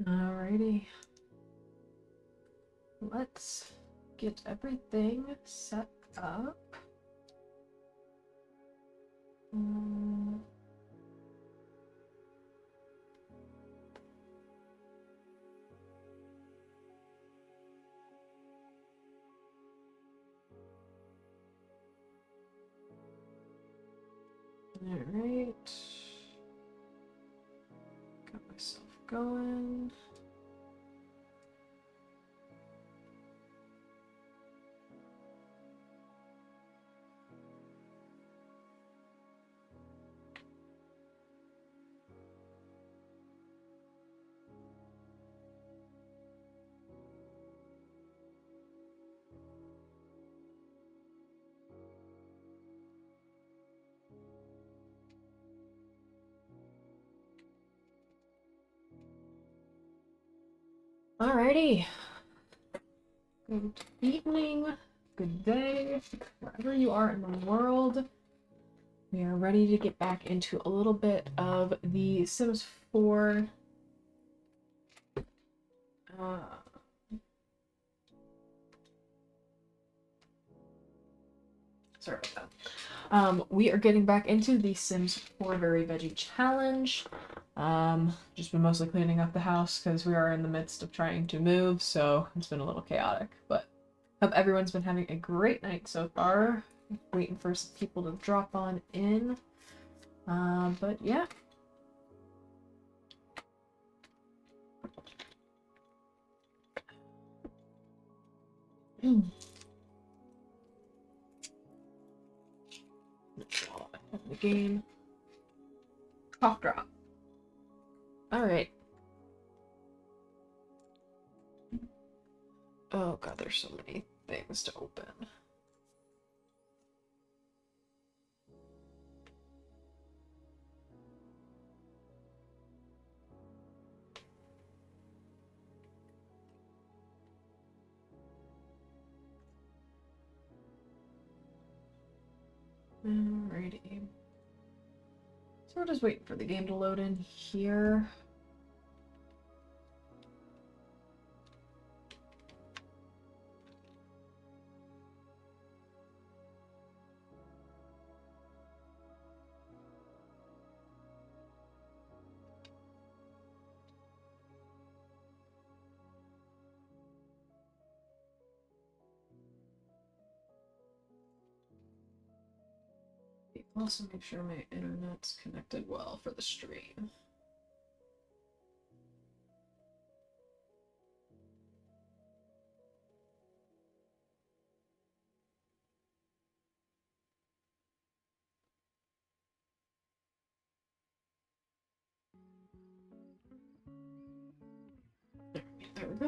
Alrighty. Let's get everything set up. Mm. Alright. Got myself going. Alrighty. Good evening, good day, wherever you are in the world. We are ready to get back into a little bit of the Sims 4. Uh, sorry about that. We are getting back into the Sims 4 Very Veggie challenge. Just been mostly cleaning up the house because we are in the midst of trying to move, so it's been a little chaotic. But hope everyone's been having a great night so far. Waiting for some people to drop on in. But yeah. The game. Cough drop. Alright. Oh god, there's so many things to open. Alrighty. So we're just waiting for the game to load in here. Also make sure my internet's connected well for the stream. There we go.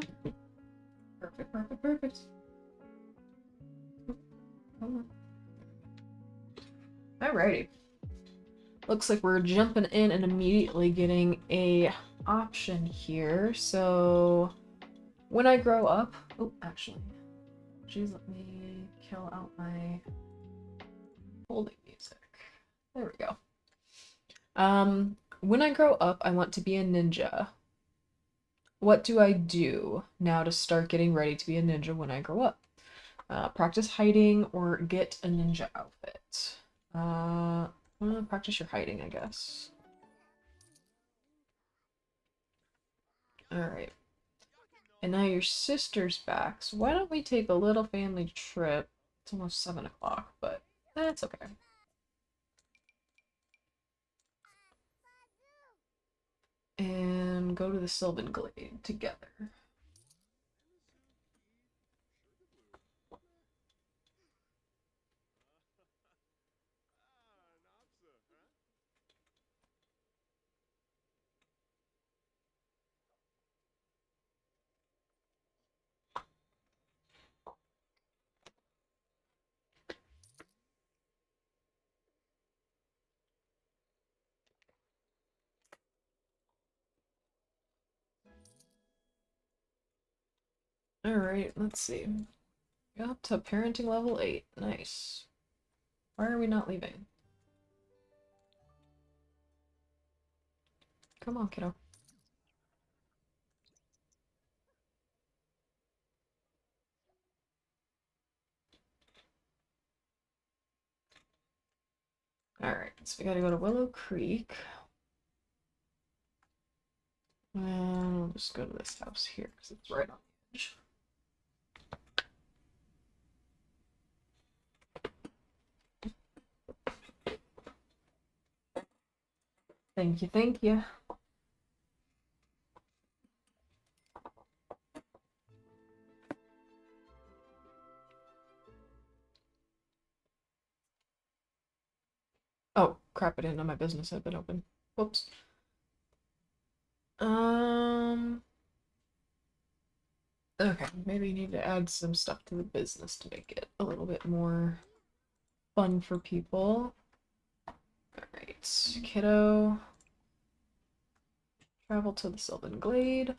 Perfect, perfect, perfect. Come on. Alrighty. Looks like we're jumping in and immediately getting a option here. So when I grow up, oh, actually, geez, let me kill out my holding music. There we go. When I grow up, I want to be a ninja. What do I do now to start getting ready to be a ninja when I grow up? Practice hiding or get a ninja outfit. Practice your hiding, I guess. Alright. And now your sister's back, so why don't we take a little family trip? It's almost 7 o'clock, but that's okay. And go to the Sylvan Glade together. Alright, let's see. Got to parenting level 8. Nice. Why are we not leaving? Come on, kiddo. so we gotta go to Willow Creek. And we'll just go to this house here because it's right on the edge. Thank you, thank you. Oh, crap, I didn't know my business had been open. Whoops. Okay, maybe you need to add some stuff to the business to make it a little bit more fun for people. Alright, kiddo. Travel to the Sylvan Glade.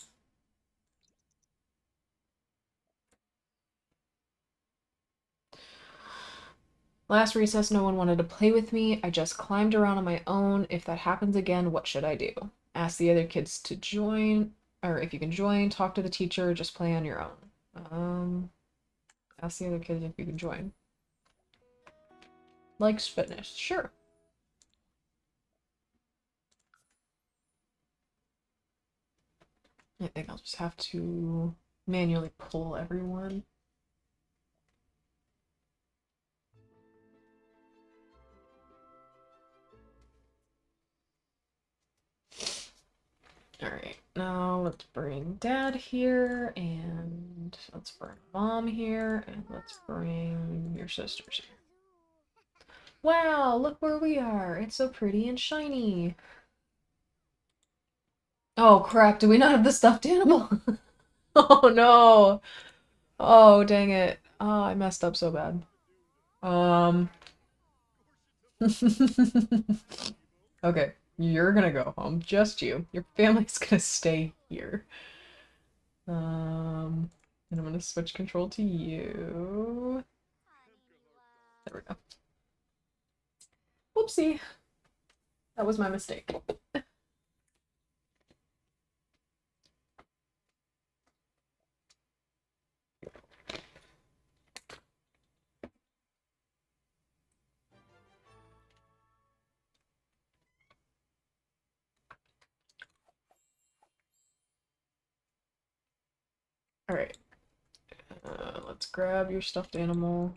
Last recess, no one wanted to play with me. I just climbed around on my own. If that happens again, what should I do? Ask the other kids to join, or if you can join, talk to the teacher, just play on your own. Ask the other kids if you can join. Likes fitness, sure. I think I'll just have to manually pull everyone. Alright, now let's bring Dad here, and let's bring Mom here, and let's bring your sisters here. Wow, look where we are. It's so pretty and shiny. Oh crap, do we not have the stuffed animal? Oh no. Oh, dang it. Oh, I messed up so bad. Okay, you're gonna go home. Just you. Your family's gonna stay here. And I'm gonna switch control to you. There we go. Whoopsie. That was my mistake. Alright. Let's grab your stuffed animal.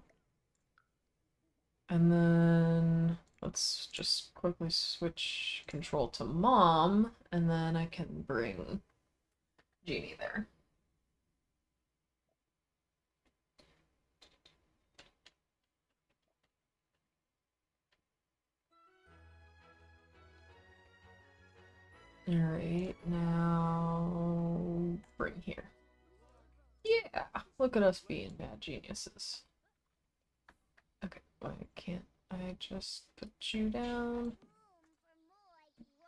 And then let's just quickly switch control to Mom, and then I can bring Jeannie there. Alright, now bring here. Yeah, look at us being mad geniuses. Okay, why can't I just put you down?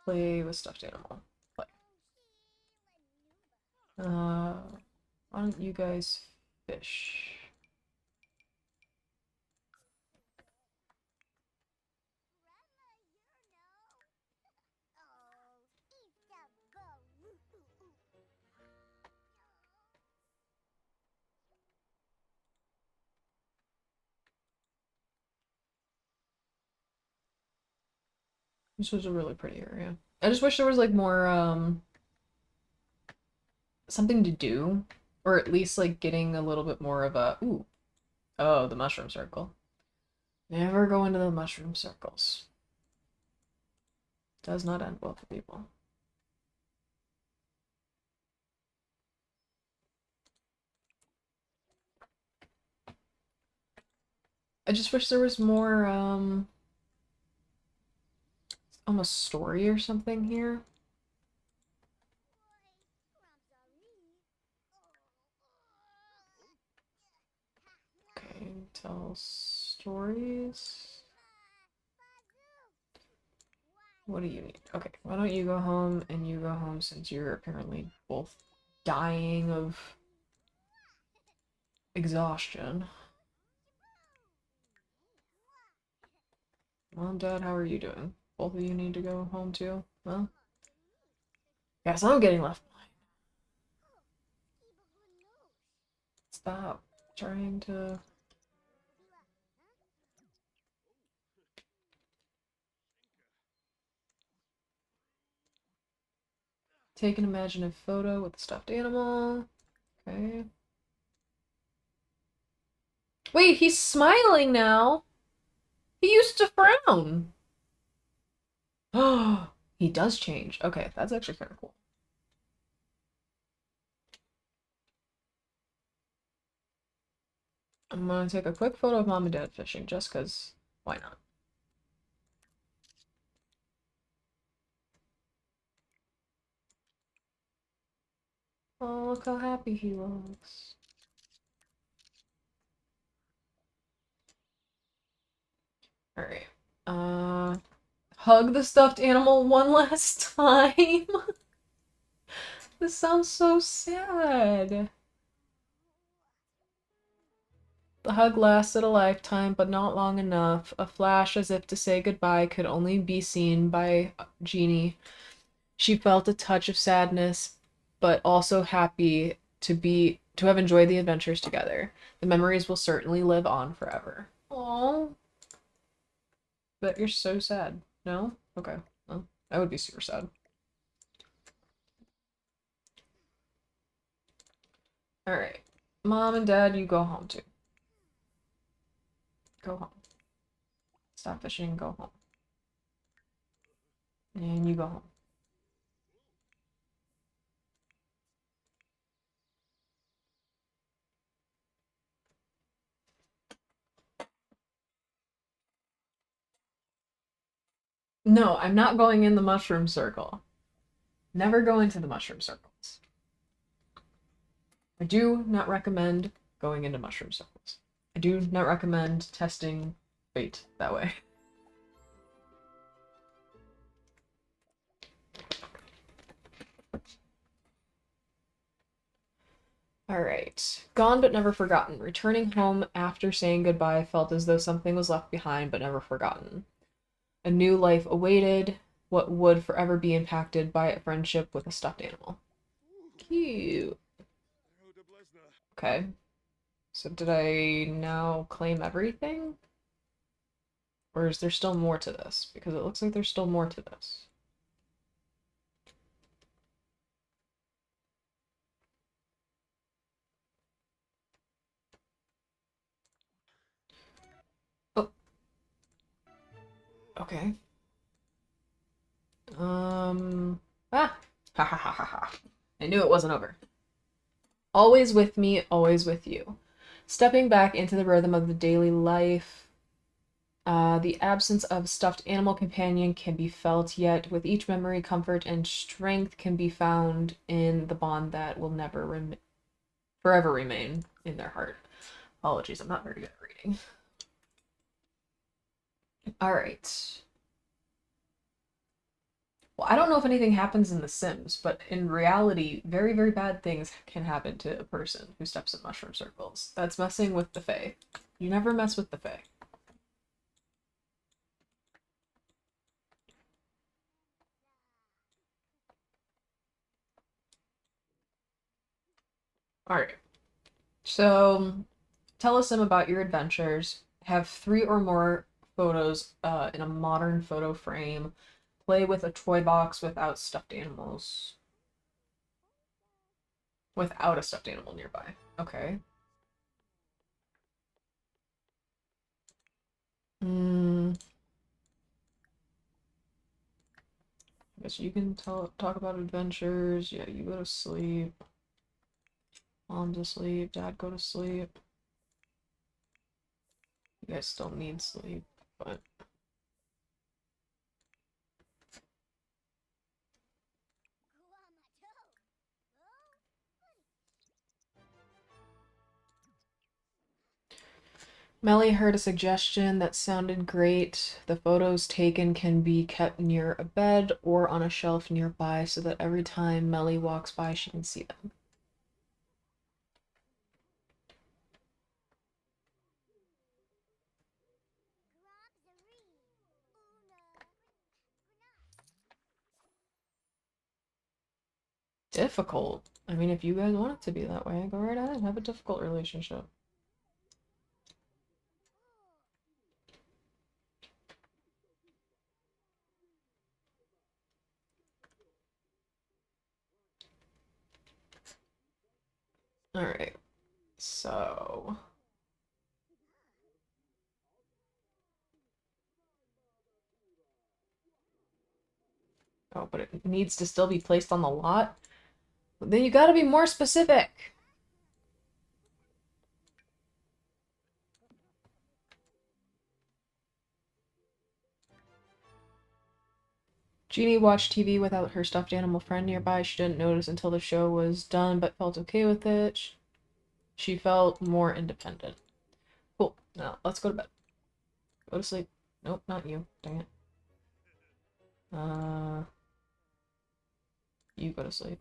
Play with stuffed animal. Play. Why don't you guys fish? This was a really pretty area. I just wish there was like more something to do, or at least like getting a little bit more of a ooh. Oh, the mushroom circle. Never go into the mushroom circles. Does not end well for people. I just wish there was more almost story or something here. Okay, tell stories. What do you need? Okay, why don't you go home and you go home since you're apparently both dying of exhaustion. Mom, Dad, how are you doing? Both of you need to go home too? Well, guess I'm getting left behind. Stop trying to... Take an imaginative photo with a stuffed animal. Okay. Wait, he's smiling now. He used to frown. Oh, he does change. Okay, that's actually kind of cool. I'm gonna take a quick photo of mom and dad fishing just because why not? Oh, look how happy he looks. Alright. Hug the stuffed animal one last time. This sounds so sad. The hug lasted a lifetime, but not long enough. A flash as if to say goodbye could only be seen by Jeannie. She felt a touch of sadness, but also happy to have enjoyed the adventures together. The memories will certainly live on forever. Oh, but you're so sad. No? Okay. Well, I would be super sad. Alright. Mom and Dad, you go home too. Go home. Stop fishing and go home. And you go home. No, I'm not going in the mushroom circle. Never go into the mushroom circles. I do not recommend going into mushroom circles. I do not recommend testing bait that way. Alright. Gone but never forgotten. Returning home after saying goodbye felt as though something was left behind but never forgotten. A new life awaited, what would forever be impacted by a friendship with a stuffed animal. Cute. Okay. So did I now claim everything? Or is there still more to this? Because it looks like there's still more to this. Oh. Okay. Ah! Ha ha ha ha ha. I knew it wasn't over. Always with me, always with you. Stepping back into the rhythm of the daily life, the absence of stuffed animal companion can be felt, yet with each memory, comfort and strength can be found in the bond that will forever remain in their heart. Apologies, I'm not very good at reading. All right. Well, I don't know if anything happens in The Sims, but in reality, very, very bad things can happen to a person who steps in mushroom circles. That's messing with the Fae. You never mess with the Fae. Alright. So, tell us some about your adventures. Have 3 or more photos in a modern photo frame. Play with a toy box without stuffed animals. Without a stuffed animal nearby. Okay. Hmm. I guess you can talk about adventures. Yeah, you go to sleep. Mom to sleep. Dad go to sleep. You guys still need sleep, but Melly heard a suggestion that sounded great. The photos taken can be kept near a bed or on a shelf nearby so that every time Melly walks by, she can see them. Difficult. I mean, if you guys want it to be that way, go right ahead. Have a difficult relationship. Alright, so... Oh, but it needs to still be placed on the lot? Then you gotta be more specific! Jeannie watched TV without her stuffed animal friend nearby. She didn't notice until the show was done, but felt okay with it. She felt more independent. Cool. Now, let's go to bed. Go to sleep. Nope, not you. Dang it. You go to sleep.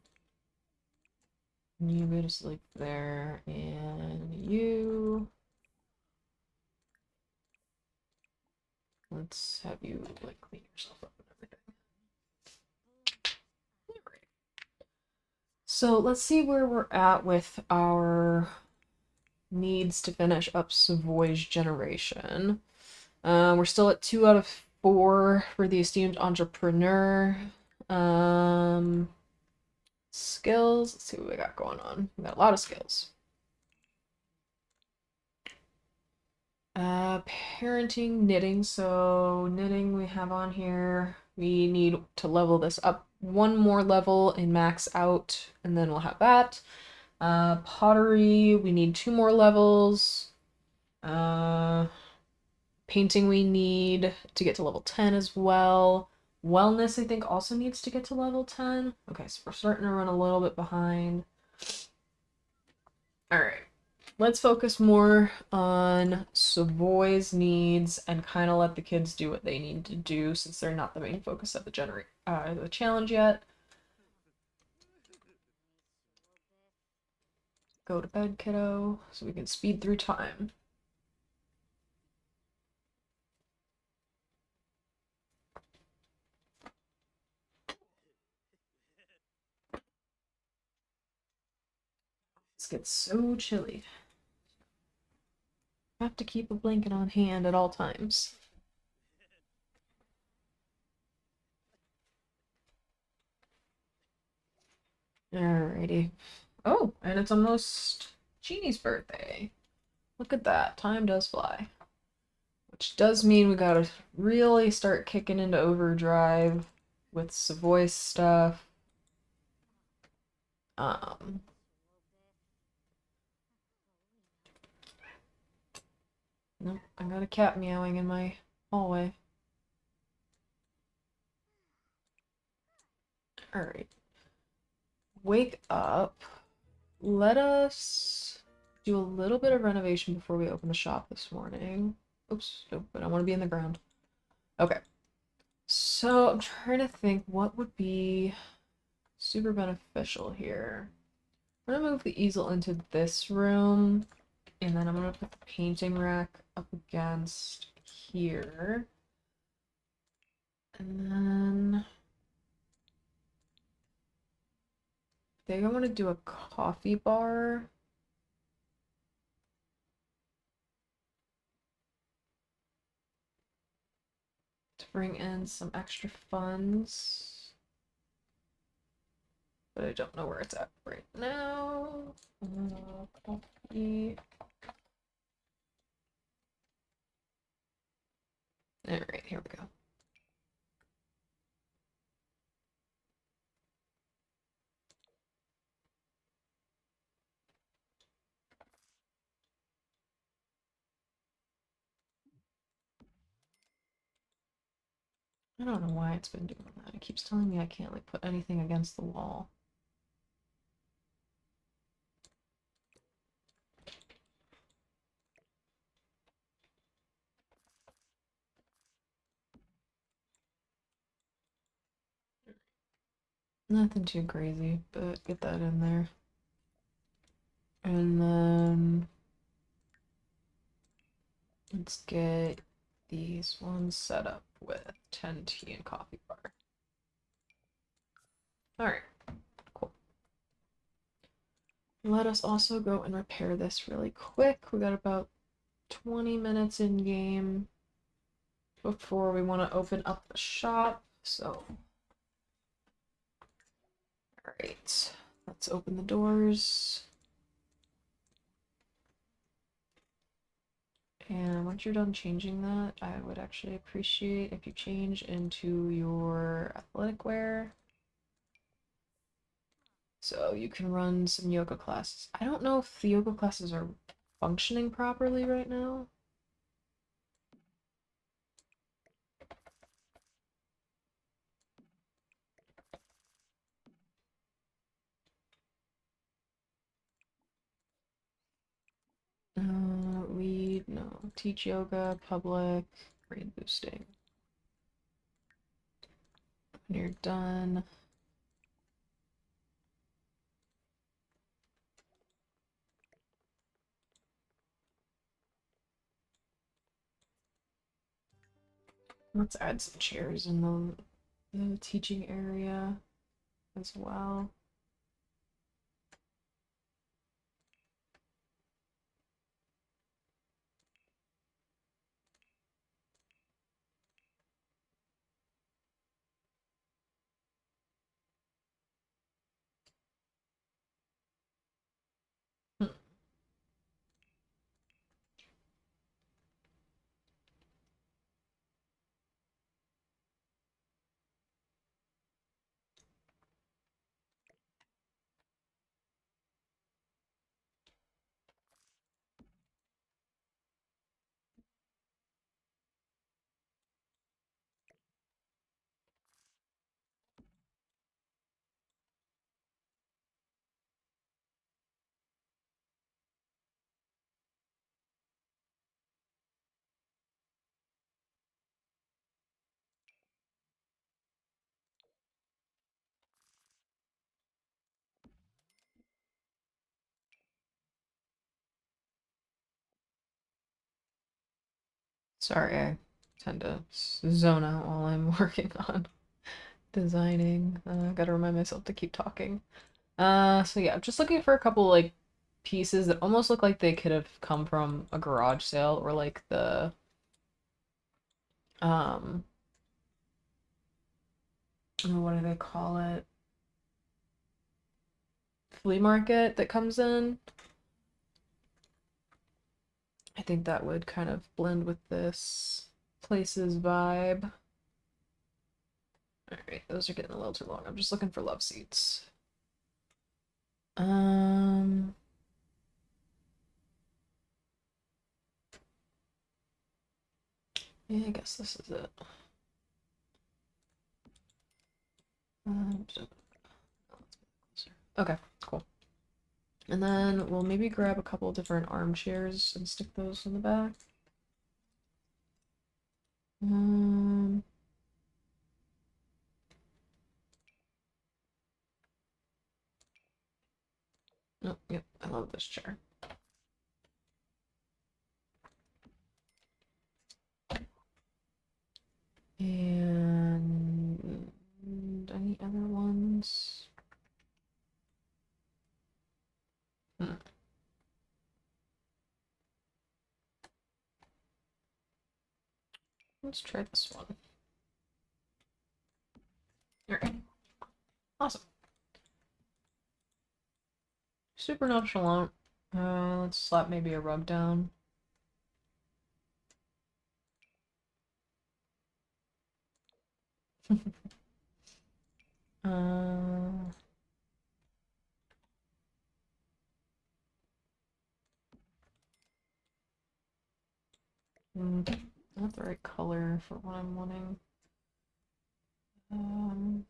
You go to sleep there, and you... Let's have you, like, clean yourself up and everything. Alright. So, let's see where we're at with our needs to finish up Savoy's generation. We're still at 2 out of 4 for the esteemed entrepreneur. Skills. Let's see what we got going on. We got a lot of skills. Parenting, knitting. So knitting we have on here. We need to level this up one more level and max out, and then we'll have that. Pottery, we need 2 more levels. Painting we need to get to level 10 as well. Wellness, I think, also needs to get to level 10. Okay, so we're starting to run a little bit behind. Alright. Let's focus more on Savoy's needs and kind of let the kids do what they need to do since they're not the main focus of the challenge yet. Go to bed, kiddo, so we can speed through time. It's gets so chilly. I have to keep a blanket on hand at all times. Alrighty. Oh, and it's almost Jeannie's birthday. Look at that. Time does fly. Which does mean we gotta really start kicking into overdrive with Savoy stuff. Nope, I got a cat meowing in my hallway. Alright. Wake up. Let us do a little bit of renovation before we open the shop this morning. Oops, nope, I don't want to be in the ground. Okay. So I'm trying to think what would be super beneficial here. I'm gonna move the easel into this room, and then I'm gonna put the painting rack up against here. And then I think I want to do a coffee bar. To bring in some extra funds. But I don't know where it's at right now. Coffee. Alright, here we go. I don't know why it's been doing that. It keeps telling me I can't like put anything against the wall. Nothing too crazy, but get that in there. And then let's get these ones set up with 10 tea and coffee bar. Alright, cool. Let us also go and repair this really quick. We got about 20 minutes in game before we want to open up the shop, so alright, let's open the doors. And once you're done changing that, I would actually appreciate if you change into your athletic wear. So you can run some yoga classes. I don't know if the yoga classes are functioning properly right now. Read, no. Teach yoga, public, brain boosting. When you're done. Let's add some chairs in the teaching area as well. Sorry, I tend to zone out while I'm working on designing. Gotta remind myself to keep talking. So yeah, I'm just looking for a couple like pieces that almost look like they could have come from a garage sale or like the um what do they call it? Flea market that comes in. I think that would kind of blend with this place's vibe. Alright, those are getting a little too long. I'm just looking for love seats. Um, yeah, I guess this is it. Okay, cool. And then we'll maybe grab a couple different armchairs and stick those in the back. Um, oh, yep, I love this chair. And any other ones? Let's try this one. Alright. Awesome. Super nonchalant. Let's slap maybe a rug down. uh, not the right color for what I'm wanting. Um,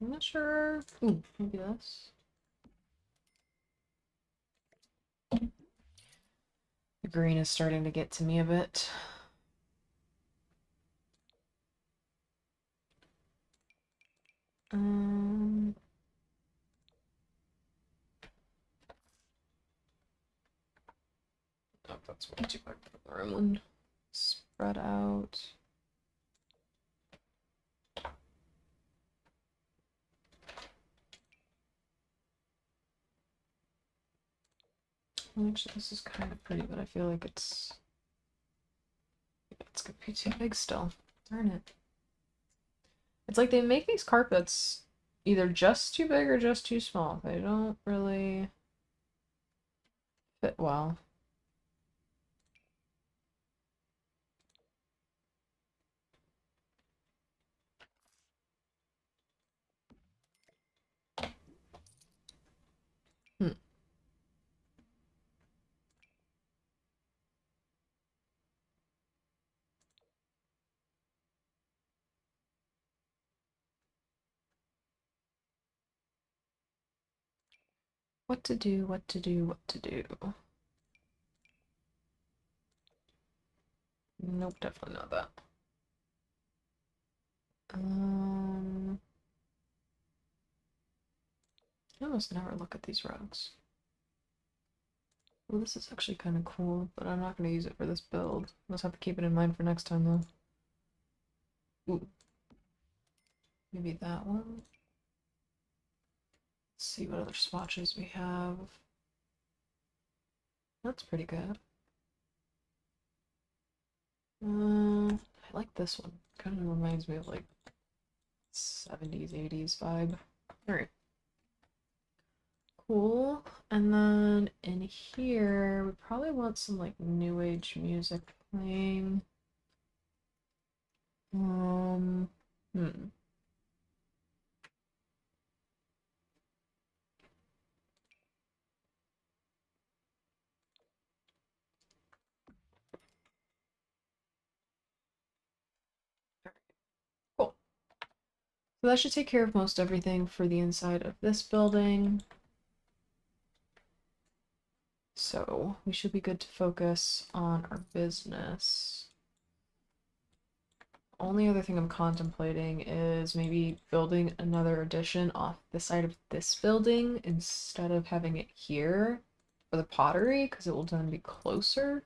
I'm not sure. Ooh, maybe this. The green is starting to get to me a bit. Um, oh, that's way too big for the room one. Spread out. Actually, this is kind of pretty, but I feel like it's It's gonna be too big still. Darn it. It's like they make these carpets either just too big or just too small. They don't really fit well. Hmm. What to do, what to do, what to do. Nope, definitely not that. I almost never look at these rugs. Well, this is actually kind of cool, but I'm not going to use it for this build. I'll just have to keep it in mind for next time, though. Ooh. Maybe that one? Let's see what other swatches we have. That's pretty good. I like this one. Kind of reminds me of like 70s, 80s vibe. Alright. Cool. And then in here, we probably want some like new age music playing. Hmm. Cool. So that should take care of most everything for the inside of this building. So we should be good to focus on our business. Only other thing I'm contemplating is maybe building another addition off the side of this building instead of having it here for the pottery, because it will then be closer.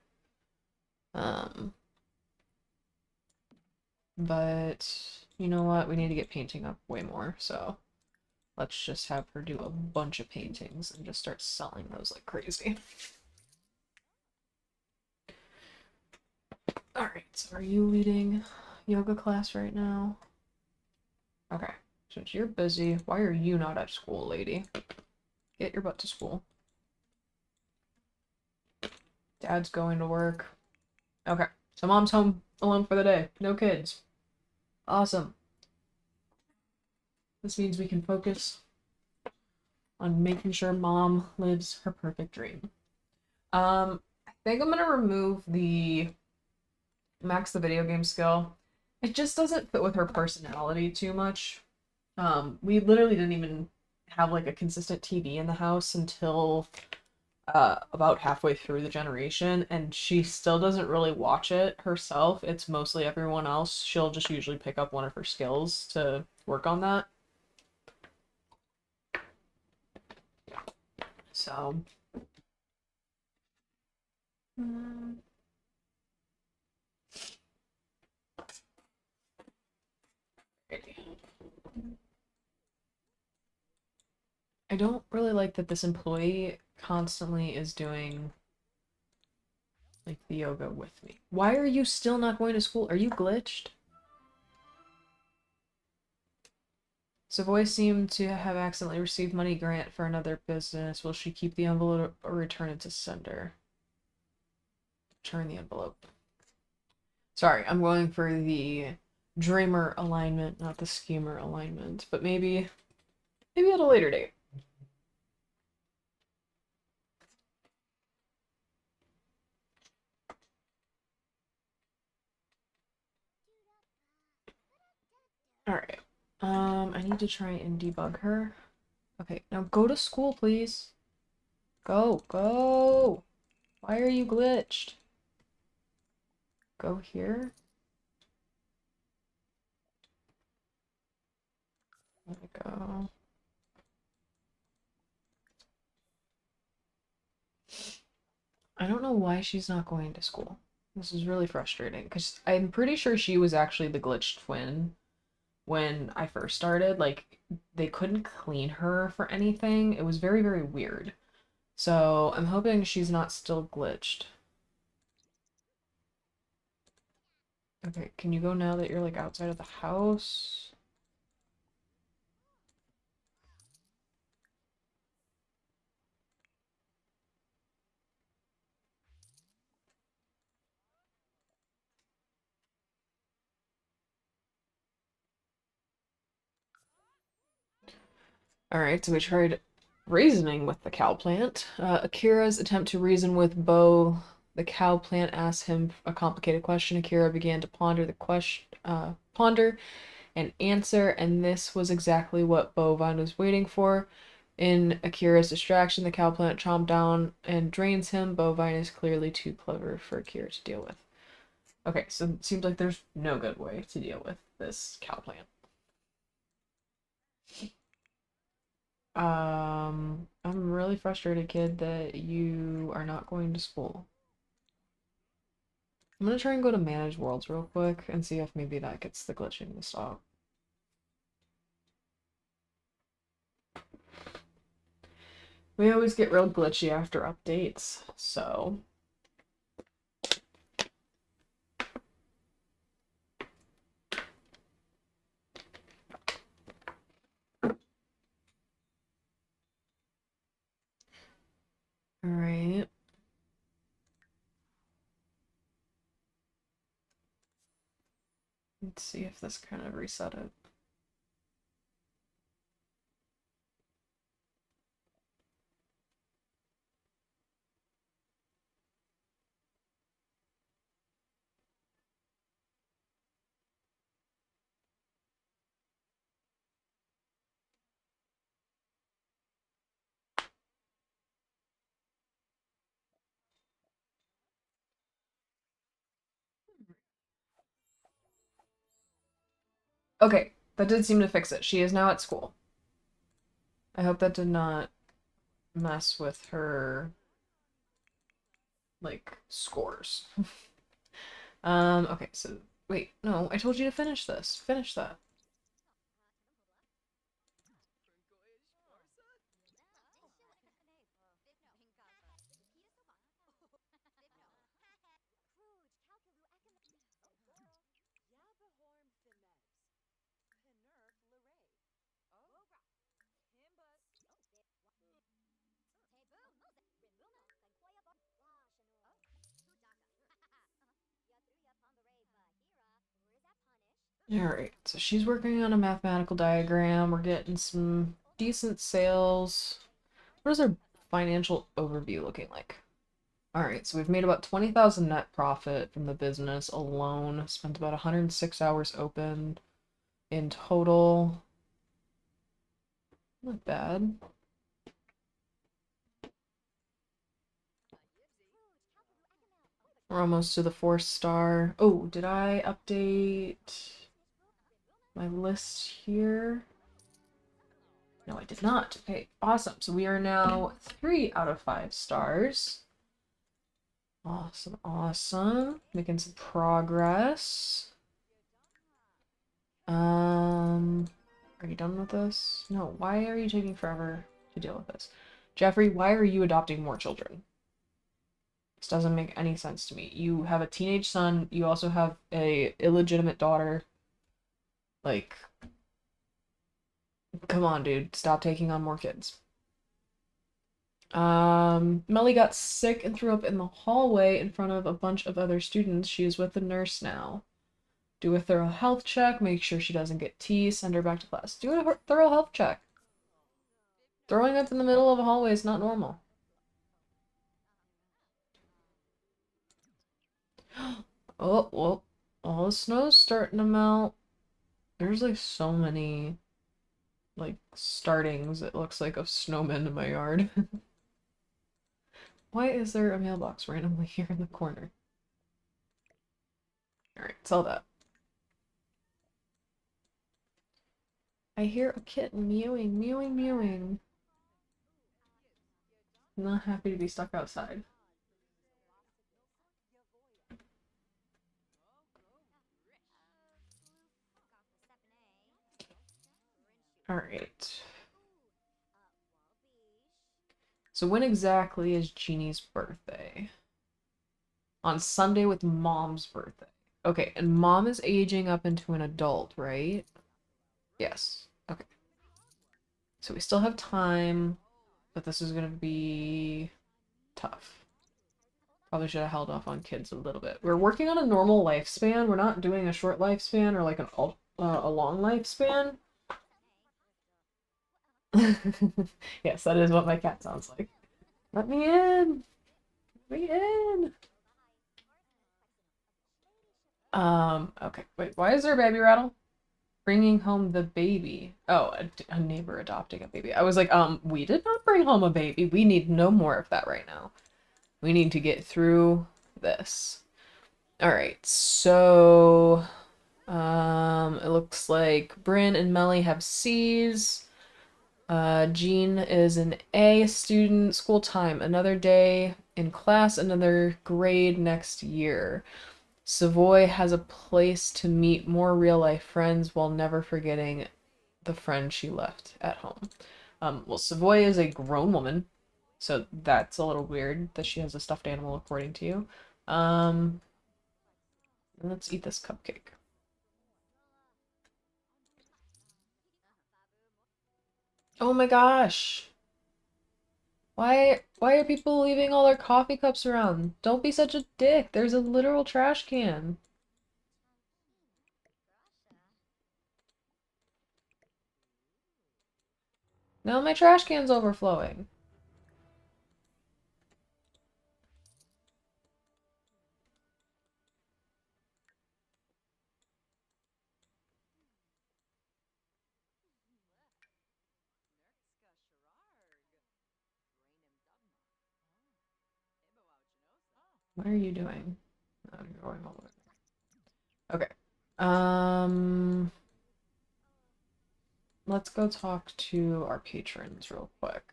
But you know what? We need to get painting up way more, so let's just have her do a bunch of paintings and just start selling those like crazy. Alright, so are you leading yoga class right now? Okay, since you're busy, why are you not at school, lady? Get your butt to school. Dad's going to work. Okay, so mom's home alone for the day. No kids. Awesome. This means we can focus on making sure mom lives her perfect dream. I think I'm gonna remove the max the video game skill. It just doesn't fit with her personality too much. We literally didn't even have like a consistent TV in the house until about halfway through the generation, and she still doesn't really watch it herself. It's mostly everyone else. She'll just usually pick up one of her skills to work on that. So, mm, I don't really like that this employee constantly is doing like the yoga with me. Why are you still not going to school? Are you glitched? Savoy seemed to have accidentally received money grant for another business. Will she keep the envelope or return it to sender? Return the envelope. Sorry, I'm going for the dreamer alignment, not the schemer alignment. But maybe at a later date. Alright. I need to try and debug her. Okay, now go to school, please. Go, go! Why are you glitched? Go here? There we go. I don't know why she's not going to school. This is really frustrating, because I'm pretty sure she was actually the glitched twin when I first started. Like, they couldn't clean her for anything. It was very, very weird. So I'm hoping she's not still glitched. Okay, can you go now that you're like outside of the house? Alright, so we tried reasoning with the cow plant. Akira's attempt to reason with Bo, the cow plant, asked him a complicated question. Akira began to ponder and answer, and this was exactly what Bovine was waiting for. In Akira's distraction, the cow plant chomps down and drains him. Bovine is clearly too clever for Akira to deal with. Okay, so it seems like there's no good way to deal with this cow plant. I'm really frustrated, kid, that you are not going to school. I'm gonna try and go to Manage Worlds real quick and see if maybe that gets the glitching to stop. We always get real glitchy after updates, so... Alright. Let's see if this kind of reset it. Okay, that did seem to fix it. She is now at school. I hope that did not mess with her, like, scores. Okay, so, wait, no, I told you to finish this. Finish that. Alright, so she's working on a mathematical diagram. We're getting some decent sales. What is our financial overview looking like? Alright, so we've made about 20,000 net profit from the business alone. Spent about 106 hours open in total. Not bad. We're almost to the 4-star. Oh, did I update my list here? No, I did not. Okay, awesome. So we are now 3 out of 5 stars. Awesome, awesome. Making some progress. Are you done with this? No, why are you taking forever to deal with this? Jeffrey, why are you adopting more children? This doesn't make any sense to me. You have a teenage son, you also have a illegitimate daughter. Like, come on, dude. Stop taking on more kids. Melly got sick and threw up in the hallway in front of a bunch of other students. She is with the nurse now. Do a thorough health check, make sure she doesn't get teased, send her back to class. Do a thorough health check. Throwing up in the middle of a hallway is not normal. Oh, well, all the snow's starting to melt. There's like so many like startings, it looks like, of snowmen in my yard. Why is there a mailbox randomly here in the corner? Alright, sell that. I hear a kitten mewing, mewing, mewing. Not happy to be stuck outside. Alright. So when exactly is Jeannie's birthday? On Sunday with Mom's birthday. Okay, and mom is aging up into an adult, right? Yes. Okay. So we still have time, but this is gonna be tough. Probably should have held off on kids a little bit. We're working on a normal lifespan. We're not doing a short lifespan or like a long lifespan. Yes, that is what my cat sounds like. Let me in. Let me in. Okay. Wait, why is there a baby rattle? Bringing home the baby. Oh, a neighbor adopting a baby. I was like, we did not bring home a baby. We need no more of that right now. We need to get through this. All right, so it looks like Bryn and Melly have C's. Jean is an A student. School time, another day in class, another grade next year. Savoy has a place to meet more real life friends while never forgetting the friend she left at home. Well, Savoy is a grown woman, so that's a little weird that she has a stuffed animal, according to you. Um, let's eat this cupcake. Oh my gosh. Why are people leaving all their coffee cups around? Don't be such a dick. There's a literal trash can. Now my trash can's overflowing. What are you doing? Oh, you're going all the way. Okay. Um, let's go talk to our patrons real quick.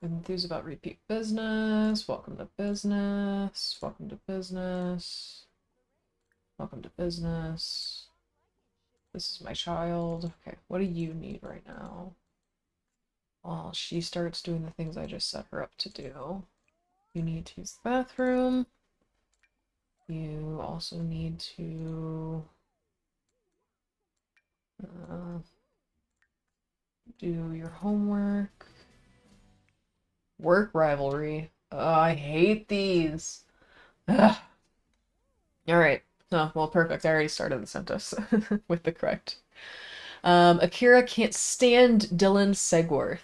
Enthused about repeat business. Welcome to business. Welcome to business. Welcome to business. This is my child. Okay, what do you need right now? Well, she starts doing the things I just set her up to do. You need to use the bathroom. You also need to uh, do your homework. Work rivalry. I hate these. Ugh. All right. Oh, well, perfect. I already started the sentence with the correct. Akira can't stand Dylan Segworth.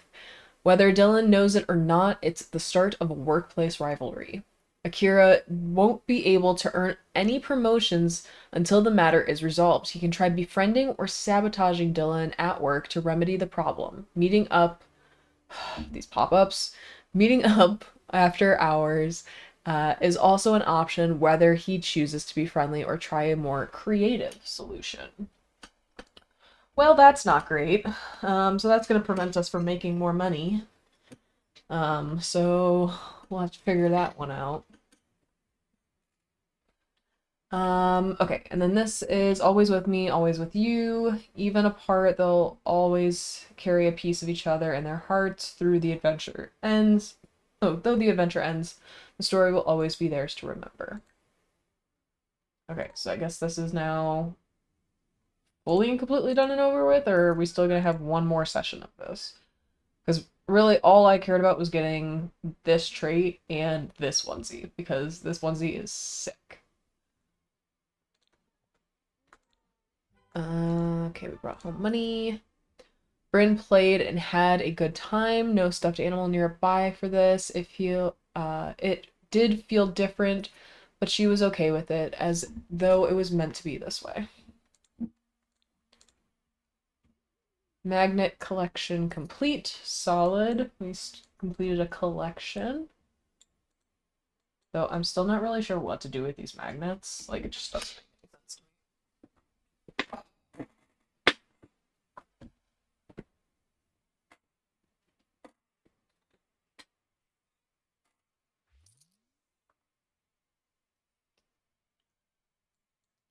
Whether Dylan knows it or not, it's the start of a workplace rivalry. Akira won't be able to earn any promotions until the matter is resolved. He can try befriending or sabotaging Dylan at work to remedy the problem. Meeting up, these pop ups, meeting up after hours is also an option whether he chooses to be friendly or try a more creative solution. Well, that's not great. So that's going to prevent us from making more money. So we'll have to figure that one out. Okay, and then this is always with me, always with you. Even apart, they'll always carry a piece of each other in their hearts through the adventure ends. Oh, though the adventure ends, the story will always be theirs to remember. Okay, so I guess this is now fully and completely done and over with, or are we still gonna have one more session of this? Because really all I cared about was getting this trait and this onesie, because this onesie is sick. Okay, we brought home money. Bryn played and had a good time. No stuffed animal nearby for this. It did feel different, but she was okay with it, as though it was meant to be this way. Magnet collection complete. Solid. We completed a collection. Though I'm still not really sure what to do with these magnets. Like, it just doesn't make any sense to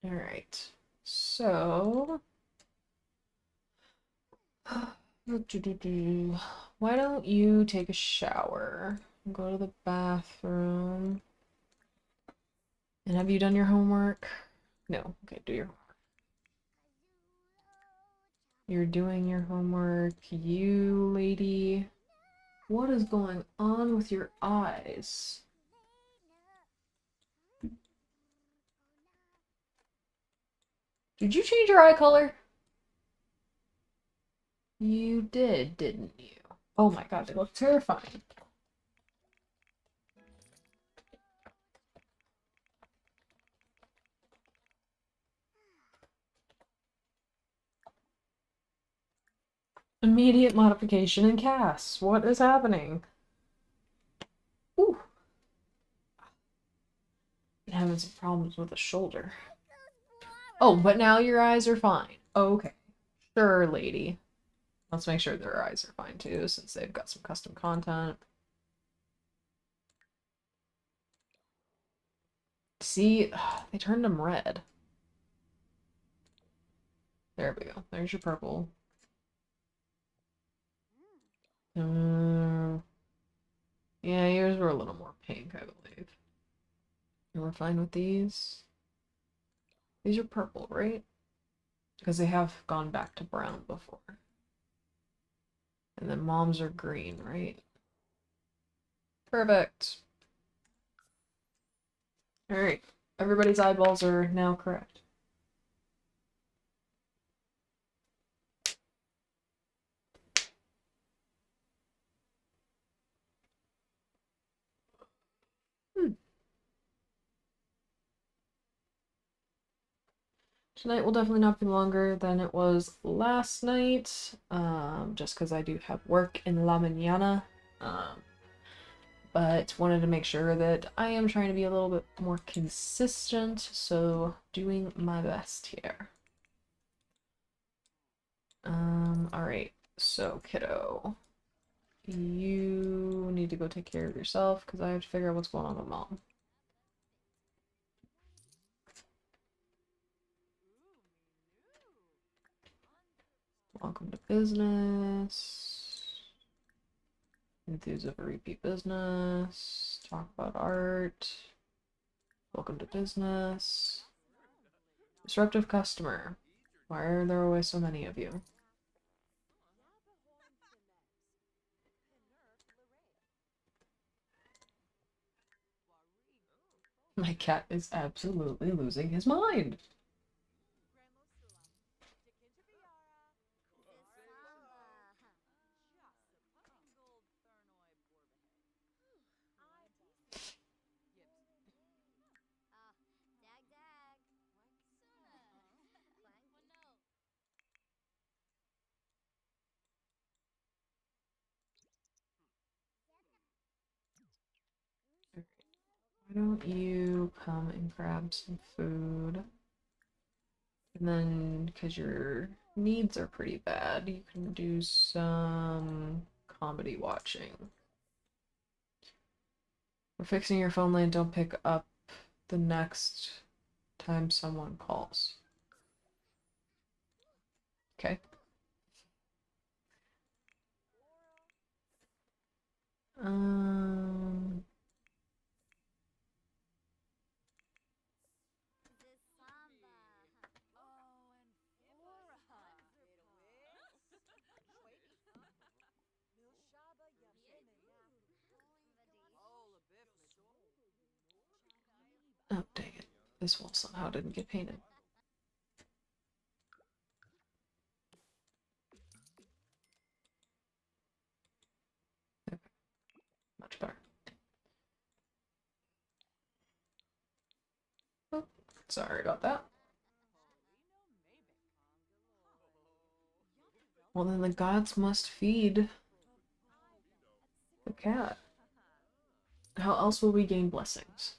me. Alright. So... Why don't you take a shower? Go to the bathroom. And have you done your homework? No. Okay, do your homework. You're doing your homework. You, lady. What is going on with your eyes? Did you change your eye color? You did, didn't you? Oh my god, they look terrifying. Immediate modification in Cass. What is happening? Ooh. Been having some problems with the shoulder. Oh, but now your eyes are fine. Okay. Sure, lady. Let's make sure their eyes are fine too, since they've got some custom content. See, they turned them red. There we go. There's your purple. Yeah, yours were a little more pink, I believe. And we're fine with these. These are purple, right? Because they have gone back to brown before. And then mom's are green, right? Perfect. Alright. Everybody's eyeballs are now correct. Tonight will definitely not be longer than it was last night, just because I do have work in La Mañana. But wanted to make sure that I am trying to be a little bit more consistent, so doing my best here. Alright, so kiddo, you need to go take care of yourself because I have to figure out what's going on with mom. Welcome to business. Enthuse of a repeat business. Talk about art. Welcome to business. Disruptive customer. Why are there always so many of you? My cat is absolutely losing his mind. Why don't you come and grab some food? And then, because your needs are pretty bad, you can do some comedy watching. We're fixing your phone line. Don't pick up the next time someone calls. Okay. Um. Oh, dang it. This wall somehow didn't get painted. Okay. Much better. Oh, sorry about that. Well, then the gods must feed the cat. How else will we gain blessings?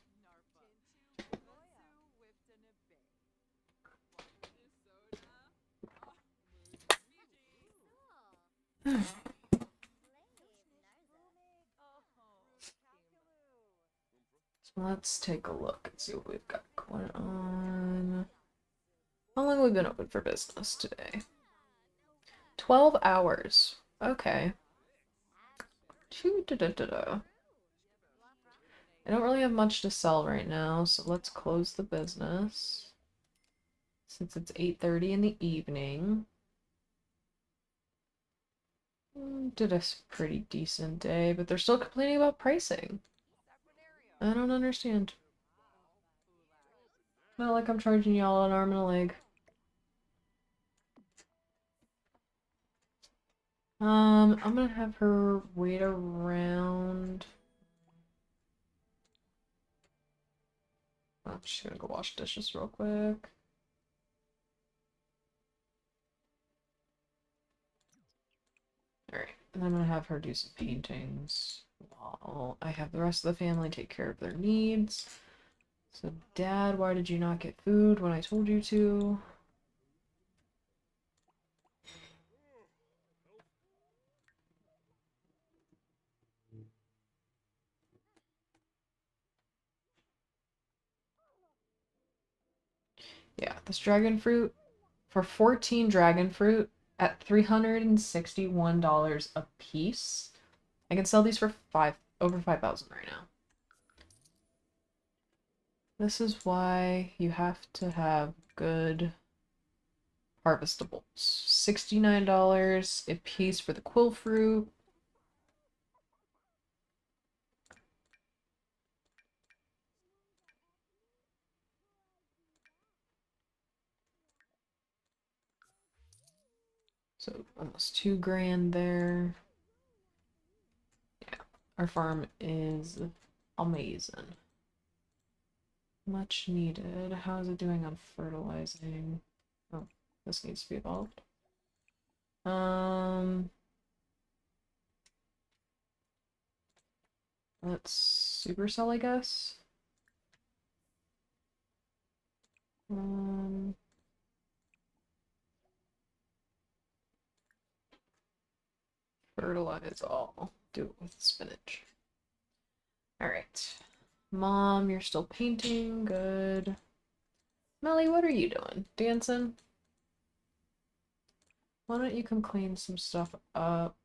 So let's take a look and see what we've got going on. How long have we been open for business today? 12 hours. Okay. I don't really have much to sell right now, so let's close the business. Since it's 8:30 in the evening. Did a pretty decent day, but they're still complaining about pricing. I don't understand. Not like I'm charging y'all an arm and a leg. I'm gonna have her wait around. I'm just gonna go wash dishes real quick. Alright, and I'm gonna have her do some paintings while I have the rest of the family take care of their needs. So, Dad, why did you not get food when I told you to? Yeah, this dragon fruit, for 14 dragon fruit at $361 a piece. I can sell these for over 5,000 right now. This is why you have to have good harvestables. $69 a piece for the quill fruit. So almost 2 grand there. Yeah, our farm is amazing. Much needed. How's it doing on fertilizing? Oh, this needs to be evolved. Let's supercell, I guess. Um, Fertilize all. Do it with spinach. Alright. Mom, you're still painting. Good. Melly, what are you doing? Dancing? Why don't you come clean some stuff up?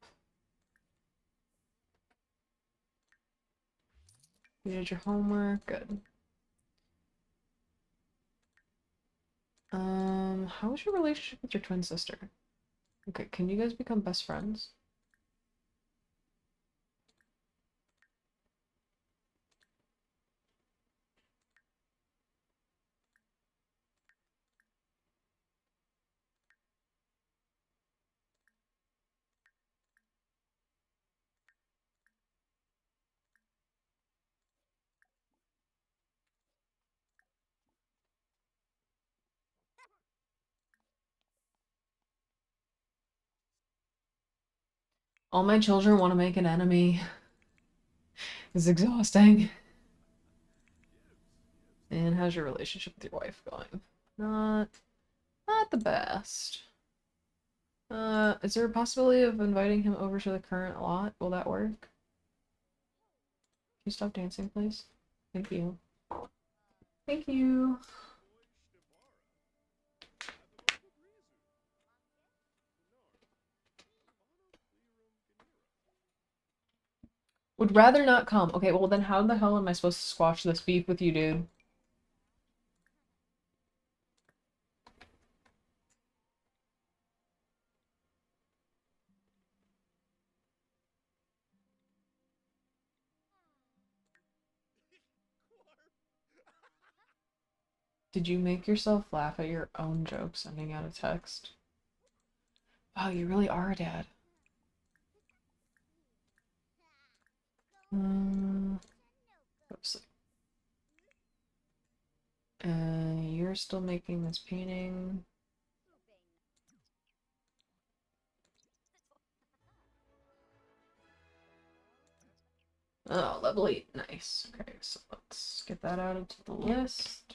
You did your homework? Good. How's your relationship with your twin sister? Okay, can you guys become best friends? All my children want to make an enemy. It's exhausting. And how's your relationship with your wife going? Not the best. Is there a possibility of inviting him over to the current lot? Will that work? Can you stop dancing, please? Thank you. Thank you. Would rather not come. Okay, well then how the hell am I supposed to squash this beef with you, dude? Did you make yourself laugh at your own joke sending out a text? Wow, you really are, Dad. Oops. You're still making this painting. Oh, level 8. Nice. Okay, so let's get that added to the list.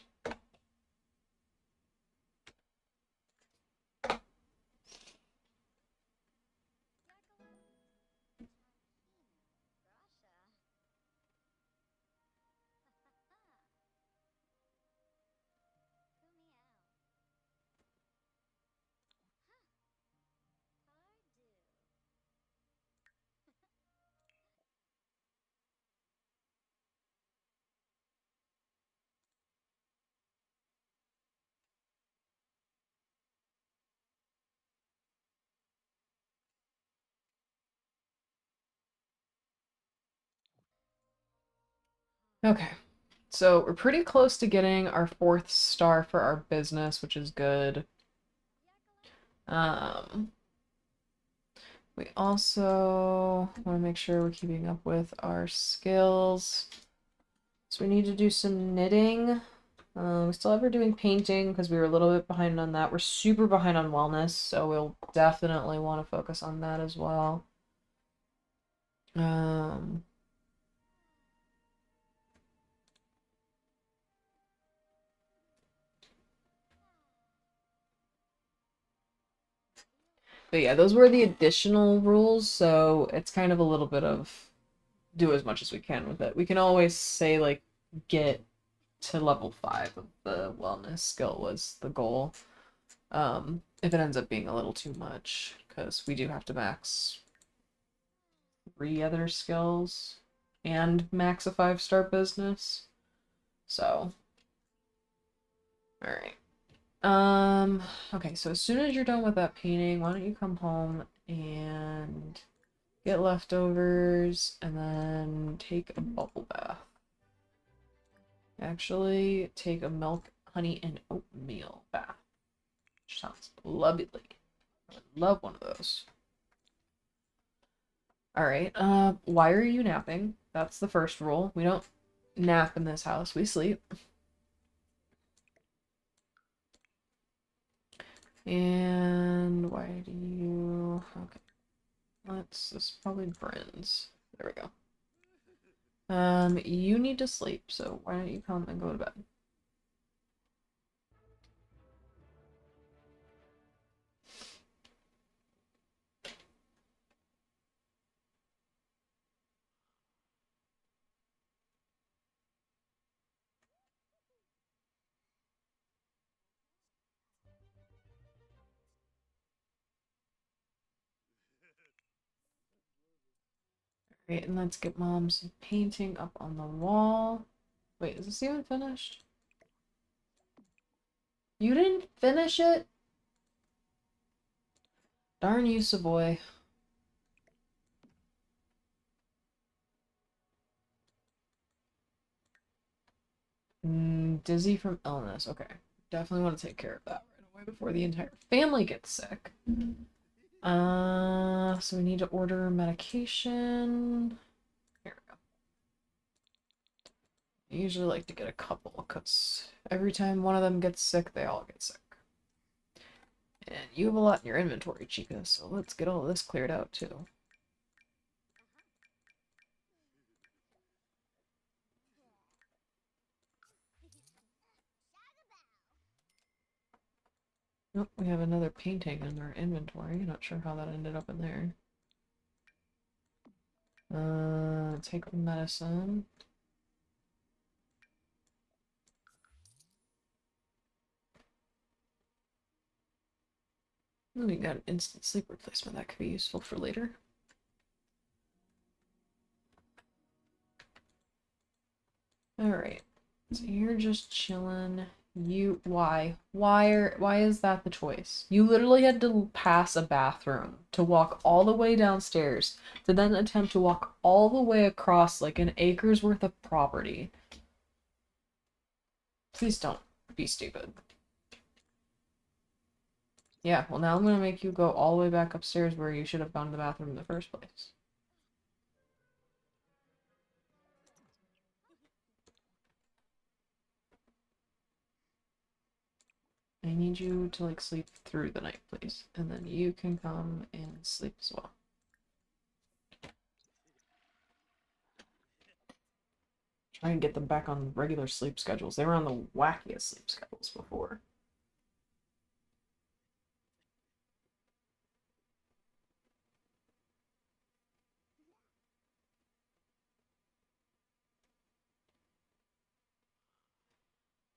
Okay. So we're pretty close to getting our 4th star for our business, which is good. Um, we also want to make sure we're keeping up with our skills. So we need to do some knitting. We still have her doing painting because we were a little bit behind on that. We're super behind on wellness, so we'll definitely want to focus on that as well. Um, but yeah, those were the additional rules, so it's kind of a little bit of do as much as we can with it. We can always say like get to level 5 of the wellness skill was the goal. If it ends up being a little too much, because we do have to max 3 other skills and max a 5-star business. So, all right. Okay, so as soon as you're done with that painting, why don't you come home and get leftovers and then take a bubble bath. Actually, take a milk, honey, and oatmeal bath. Which sounds lovely. I would love one of those. Alright, why are you napping? That's the first rule. We don't nap in this house, we sleep. And why do you... Okay. This is probably Bryn's. There we go. You need to sleep, so why don't you come and go to bed? Alright, and let's get Mom's painting up on the wall. Wait, is this even finished? You didn't finish it? Darn you, Savoy. Dizzy from illness. Okay. Definitely want to take care of that right away before the entire family gets sick. So we need to order medication. Here we go. I usually like to get a couple because every time one of them gets sick, they all get sick. And you have a lot in your inventory, Chica, so let's get all this cleared out too. Nope, we have another painting in our inventory. Not sure how that ended up in there. Take the medicine. We got an instant sleep replacement that could be useful for later. Alright. So you're just chilling. Why is that the choice? You literally had to pass a bathroom to walk all the way downstairs to then attempt to walk all the way across like an acre's worth of property. Please don't be stupid. Yeah, well now I'm gonna make you go all the way back upstairs where you should have gone to the bathroom in the first place. I need you to like sleep through the night, please. And then you can come and sleep as well. Try and get them back on regular sleep schedules. They were on the wackiest sleep schedules before.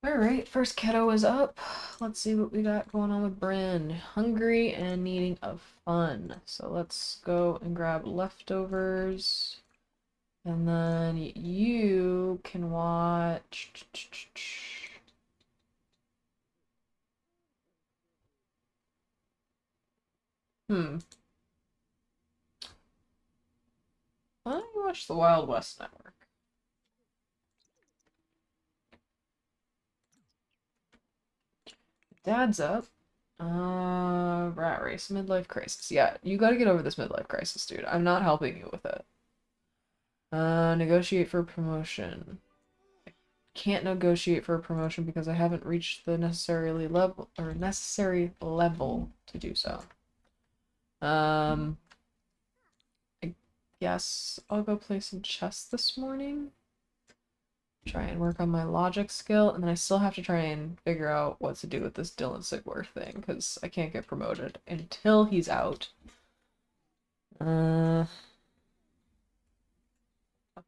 Alright, first kiddo is up. Let's see what we got going on with Bryn. Hungry and needing of fun. So let's go and grab leftovers. And then you can watch... Hmm. Why don't you watch the Wild West Network? Dad's up. Rat race, midlife crisis. Yeah, you gotta get over this midlife crisis, dude. I'm not helping you with it. Negotiate for promotion. Can't negotiate for a promotion because I haven't reached the necessary level to do so. I guess I'll go play some chess this morning. Try and work on my logic skill, and then I still have to try and figure out what to do with this Dylan Sigworth thing, because I can't get promoted until he's out. Up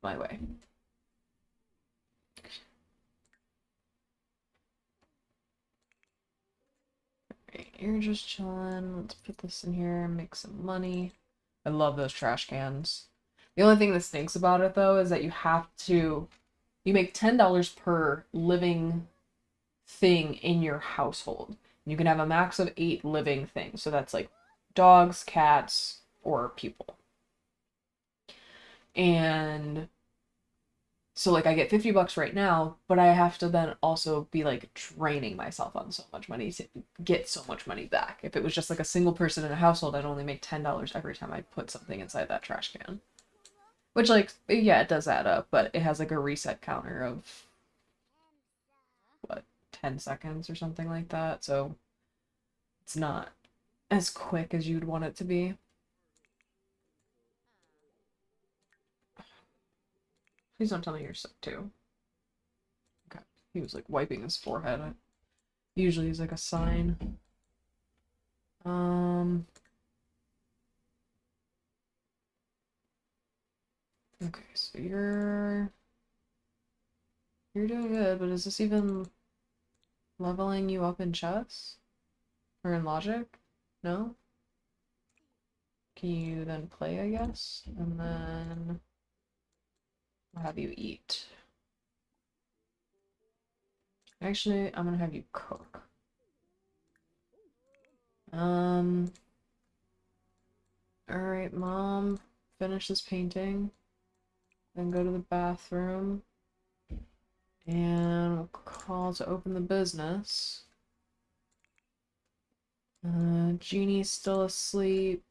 my way. Alright, you're just chilling. Let's put this in here and make some money. I love those trash cans. The only thing that stinks about it, though, is that you make $10 per living thing in your household. You can have a max of 8 living things. So that's like dogs, cats, or people. And so like I get $50 right now, but I have to then also be like draining myself on so much money to get so much money back. If it was just like a single person in a household, I'd only make $10 every time I put something inside that trash can. Which, like, yeah, it does add up, but it has like a reset counter of what, 10 seconds or something like that. So it's not as quick as you'd want it to be. Please don't tell me you're sick too. Okay. He was like wiping his forehead. Usually is like a sign. Okay, so you're doing good, but is this even leveling you up in chess? Or in logic? No? Can you then play, I guess? And then I'll have you eat. Actually, I'm gonna have you cook. Alright, Mom. Finish this painting. Then go to the bathroom. And we'll call to open the business. Jeannie's still asleep.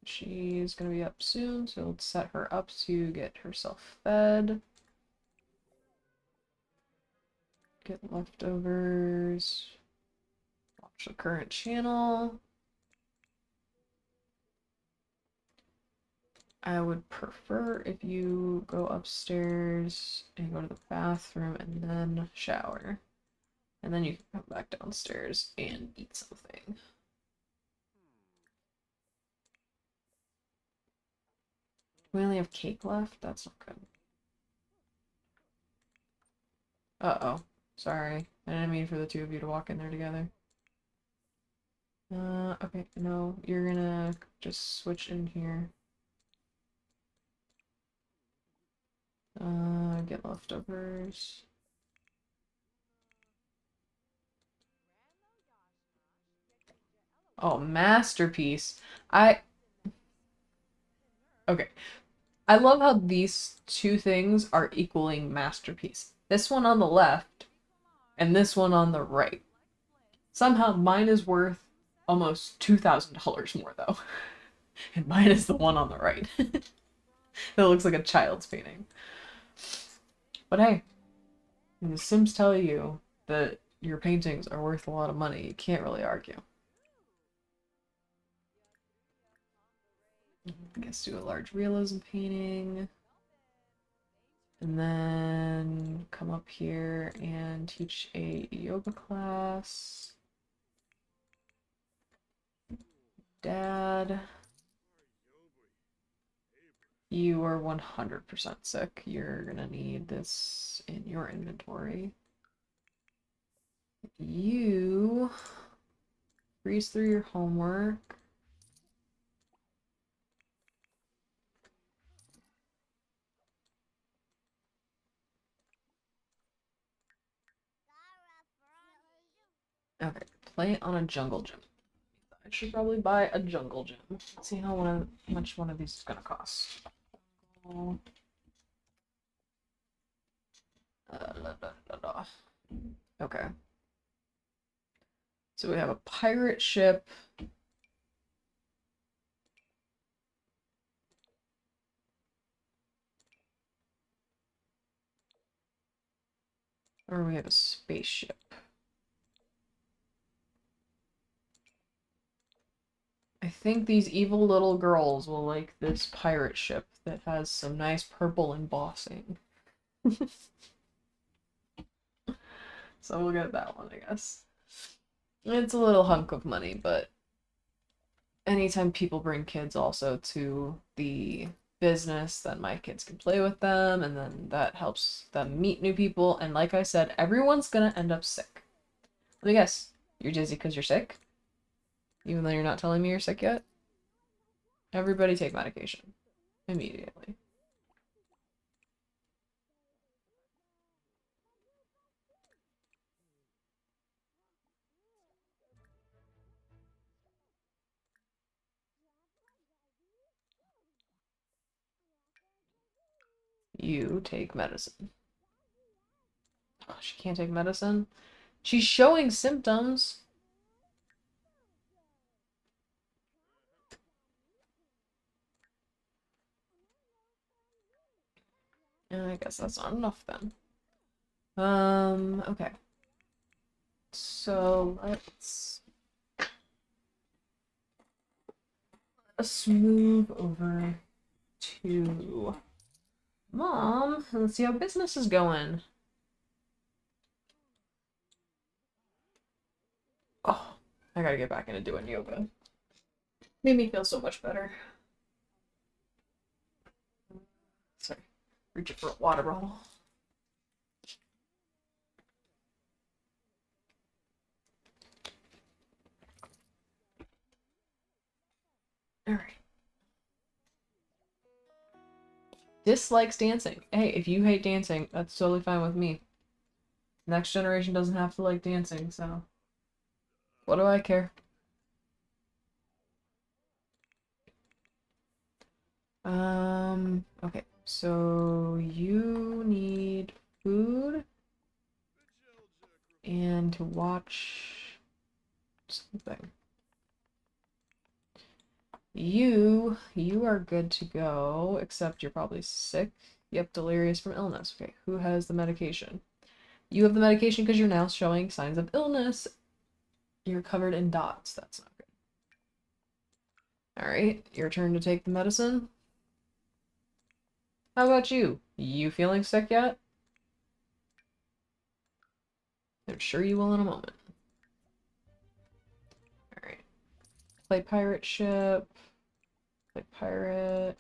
She's gonna be up soon, so let's set her up to get herself fed. Get leftovers. Watch the current channel. I would prefer if you go upstairs and go to the bathroom and then shower. And then you can come back downstairs and eat something. We only have cake left? That's not good. Uh-oh. Sorry. I didn't mean for the two of you to walk in there together. Okay. No, you're gonna just switch in here. Get leftovers. Oh, masterpiece. Okay. I love how these two things are equaling masterpiece. This one on the left and this one on the right. Somehow mine is worth almost $2,000 more though. And mine is the one on the right. That looks like a child's painting. But hey, when the Sims tell you that your paintings are worth a lot of money, you can't really argue. I guess do a large realism painting. And then come up here and teach a yoga class. Dad, you are 100% sick. You're gonna need this in your inventory. You breeze through your homework. Okay, play on a jungle gym. I should probably buy a jungle gym. Let's see how much one of these is gonna cost. Okay. So we have a pirate ship. Or we have a spaceship. I think these evil little girls will like this pirate ship that has some nice purple embossing. So we'll get that one, I guess. It's a little hunk of money, but anytime people bring kids also to the business, then my kids can play with them, and then that helps them meet new people. And like I said, everyone's gonna end up sick. Let me guess, you're dizzy because you're sick? Even though you're not telling me you're sick yet? Everybody take medication. Immediately. You take medicine. Oh, she can't take medicine? She's showing symptoms. And I guess that's not enough then. Okay. So let's move over to Mom. Let's see how business is going. Oh, I gotta get back into doing yoga. Made me feel so much better. Sorry, reaching for a water bottle. All right. Dislikes dancing. Hey, if you hate dancing, that's totally fine with me. Next generation doesn't have to like dancing, so what do I care? Okay, so you need food and to watch something. You are good to go, except you're probably sick. Yep, delirious from illness. Okay, who has the medication? You have the medication because you're now showing signs of illness. You're covered in dots. That's not good. All right, your turn to take the medicine. How about you? You feeling sick yet? I'm sure you will in a moment. All right. Play pirate ship. Play pirate.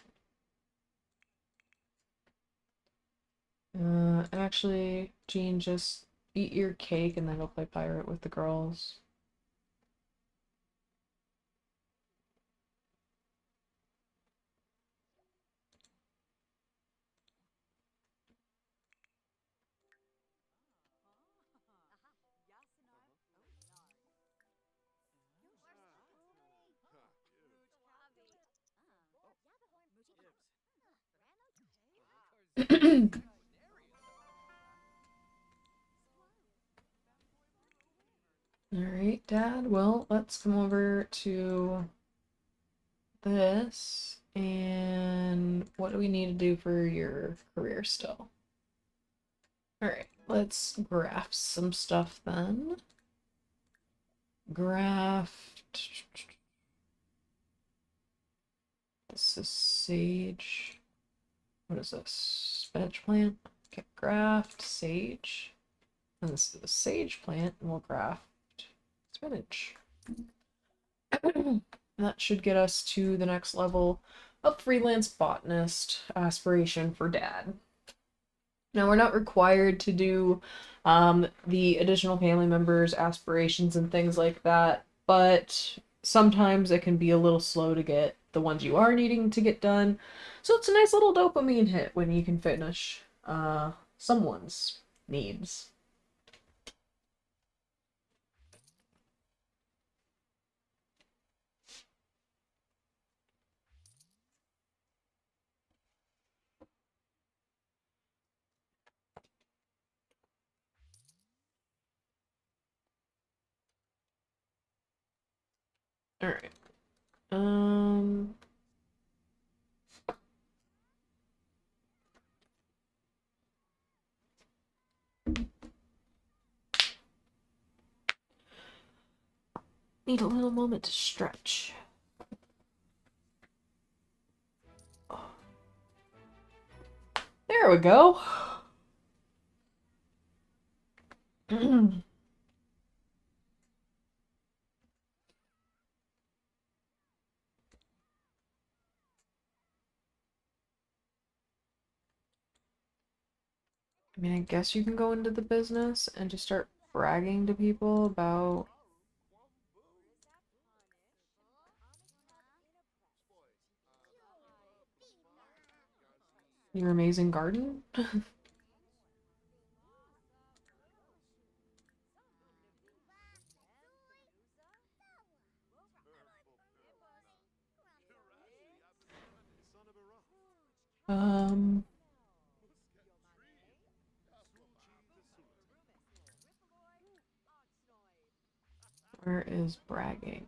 Actually, Jean, just eat your cake and then go play pirate with the girls. Alright, Dad. Well, let's come over to this. And what do we need to do for your career still? Alright, let's graft some stuff then. Graft. This is sage. What is this? Spinach plant? Okay, graft, sage. And this is a sage plant, and we'll graft spinach. That should get us to the next level of freelance botanist aspiration for Dad. Now, we're not required to do the additional family members' aspirations and things like that, but sometimes it can be a little slow to get the ones you are needing to get done. So it's a nice little dopamine hit when you can finish someone's needs. Alright. Need a little moment to stretch. There we go. I mean, I guess you can go into the business and just start bragging to people about your amazing garden. Um, where is bragging?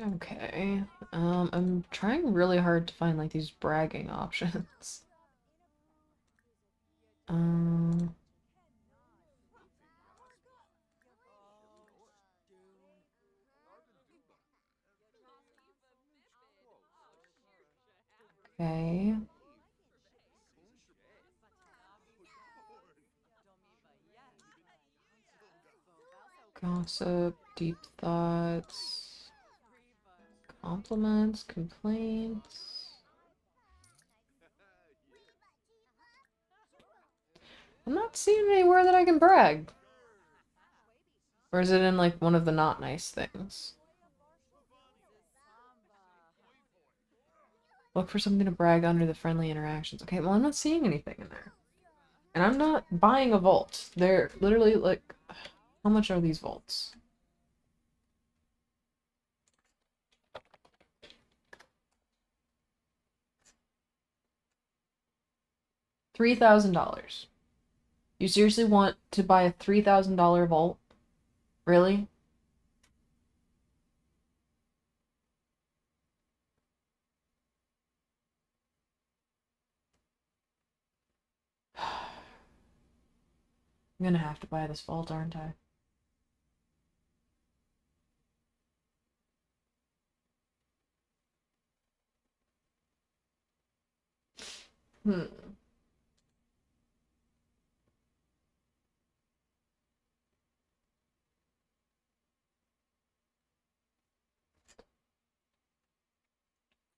Okay. I'm trying really hard to find like these bragging options. Um, okay. Gossip, deep thoughts, compliments, complaints. I'm not seeing anywhere that I can brag. Or is it in like one of the not nice things? Look for something to brag under the friendly interactions. Okay, well I'm not seeing anything in there. And I'm not buying a vault. They're literally like, how much are these vaults? $3,000. You seriously want to buy a $3,000 vault? Really? I'm gonna have to buy this vault, aren't I? Hmm.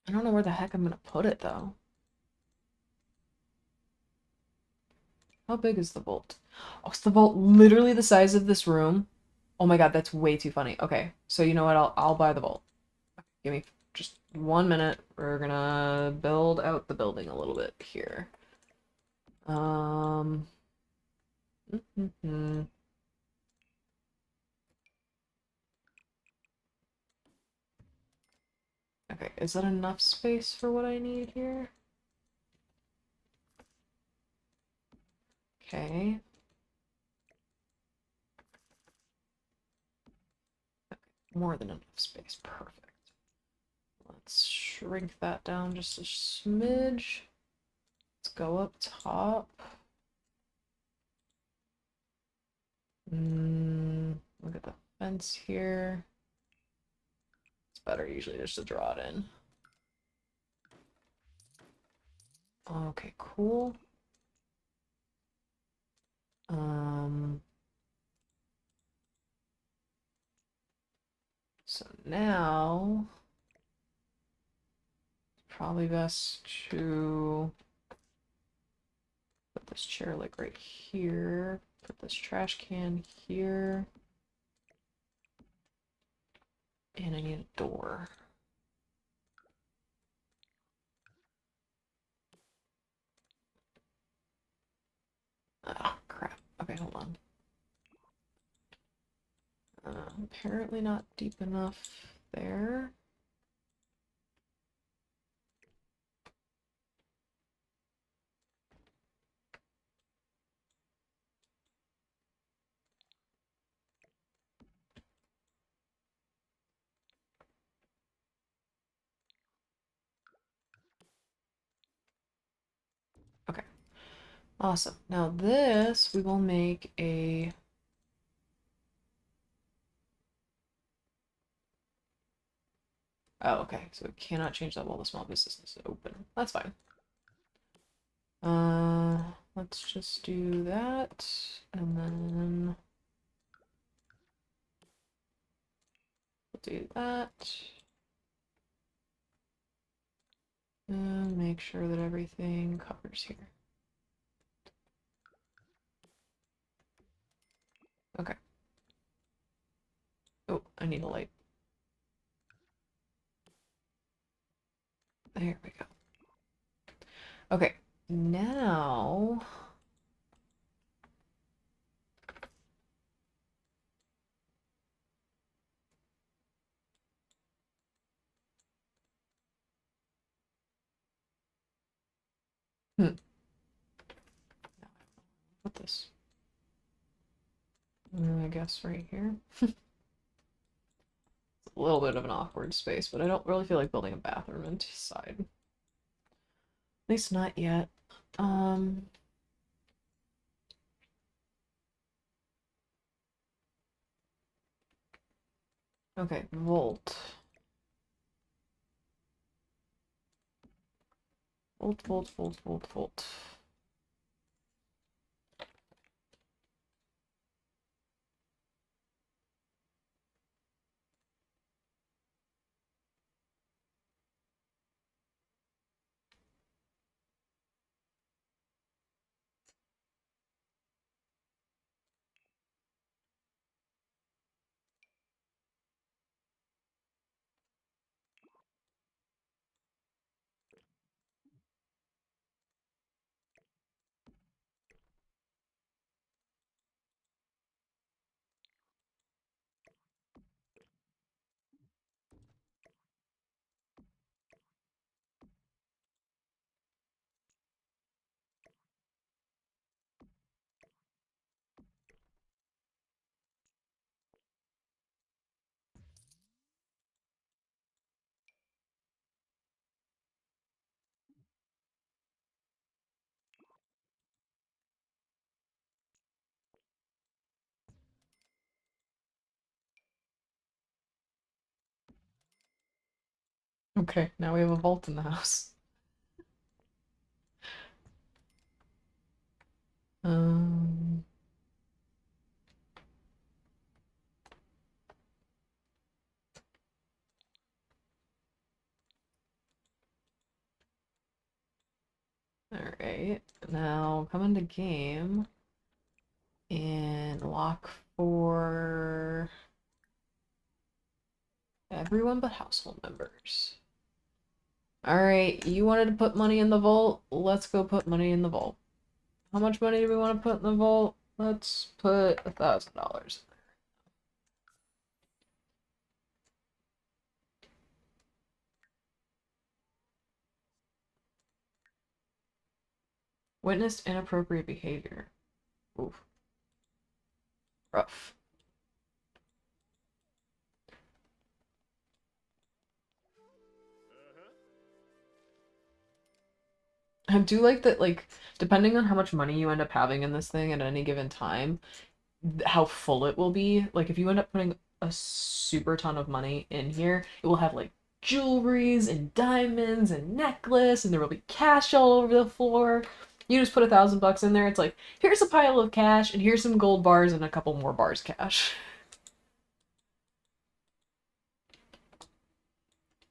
I don't know where the heck I'm gonna put it though. How big is the vault? Oh, is the vault literally the size of this room? Oh my god, that's way too funny. Okay, so you know what? I'll buy the vault. Give me just 1 minute. We're gonna build out the building a little bit here. Um. Okay, is that enough space for what I need here? Okay. More than enough space. Perfect. Let's shrink that down just a smidge. Let's go up top. Look at the fence here. It's better usually just to draw it in. Okay, cool. So now probably best to put this chair like right here. Put this trash can here. And I need a door. Oh, crap. Okay, hold on. Apparently not deep enough there. Okay. Awesome. Now this, we will make a... Oh, okay. So we cannot change that while the small business is open. That's fine. Let's just do that, and then we'll do that. And make sure that everything covers here. Okay. Oh, I need a light. There we go. Okay, now... Hmm. Put this. I guess right here. It's a little bit of an awkward space, but I don't really feel like building a bathroom inside. At least not yet. Okay, volt. Volt, volt, volt, volt, volt. Okay, now we have a vault in the house. Um, Alright, now come into game and lock for everyone but household members. Alright, you wanted to put money in the vault? Let's go put money in the vault. How much money do we want to put in the vault? Let's put $1,000. Witnessed inappropriate behavior. Oof. Rough. I do like that, like, depending on how much money you end up having in this thing at any given time, how full it will be. Like, if you end up putting a super ton of money in here, it will have, like, jewelries and diamonds and necklace, and there will be cash all over the floor. You just put $1,000 in there, it's like, here's a pile of cash, and here's some gold bars and a couple more bars cash.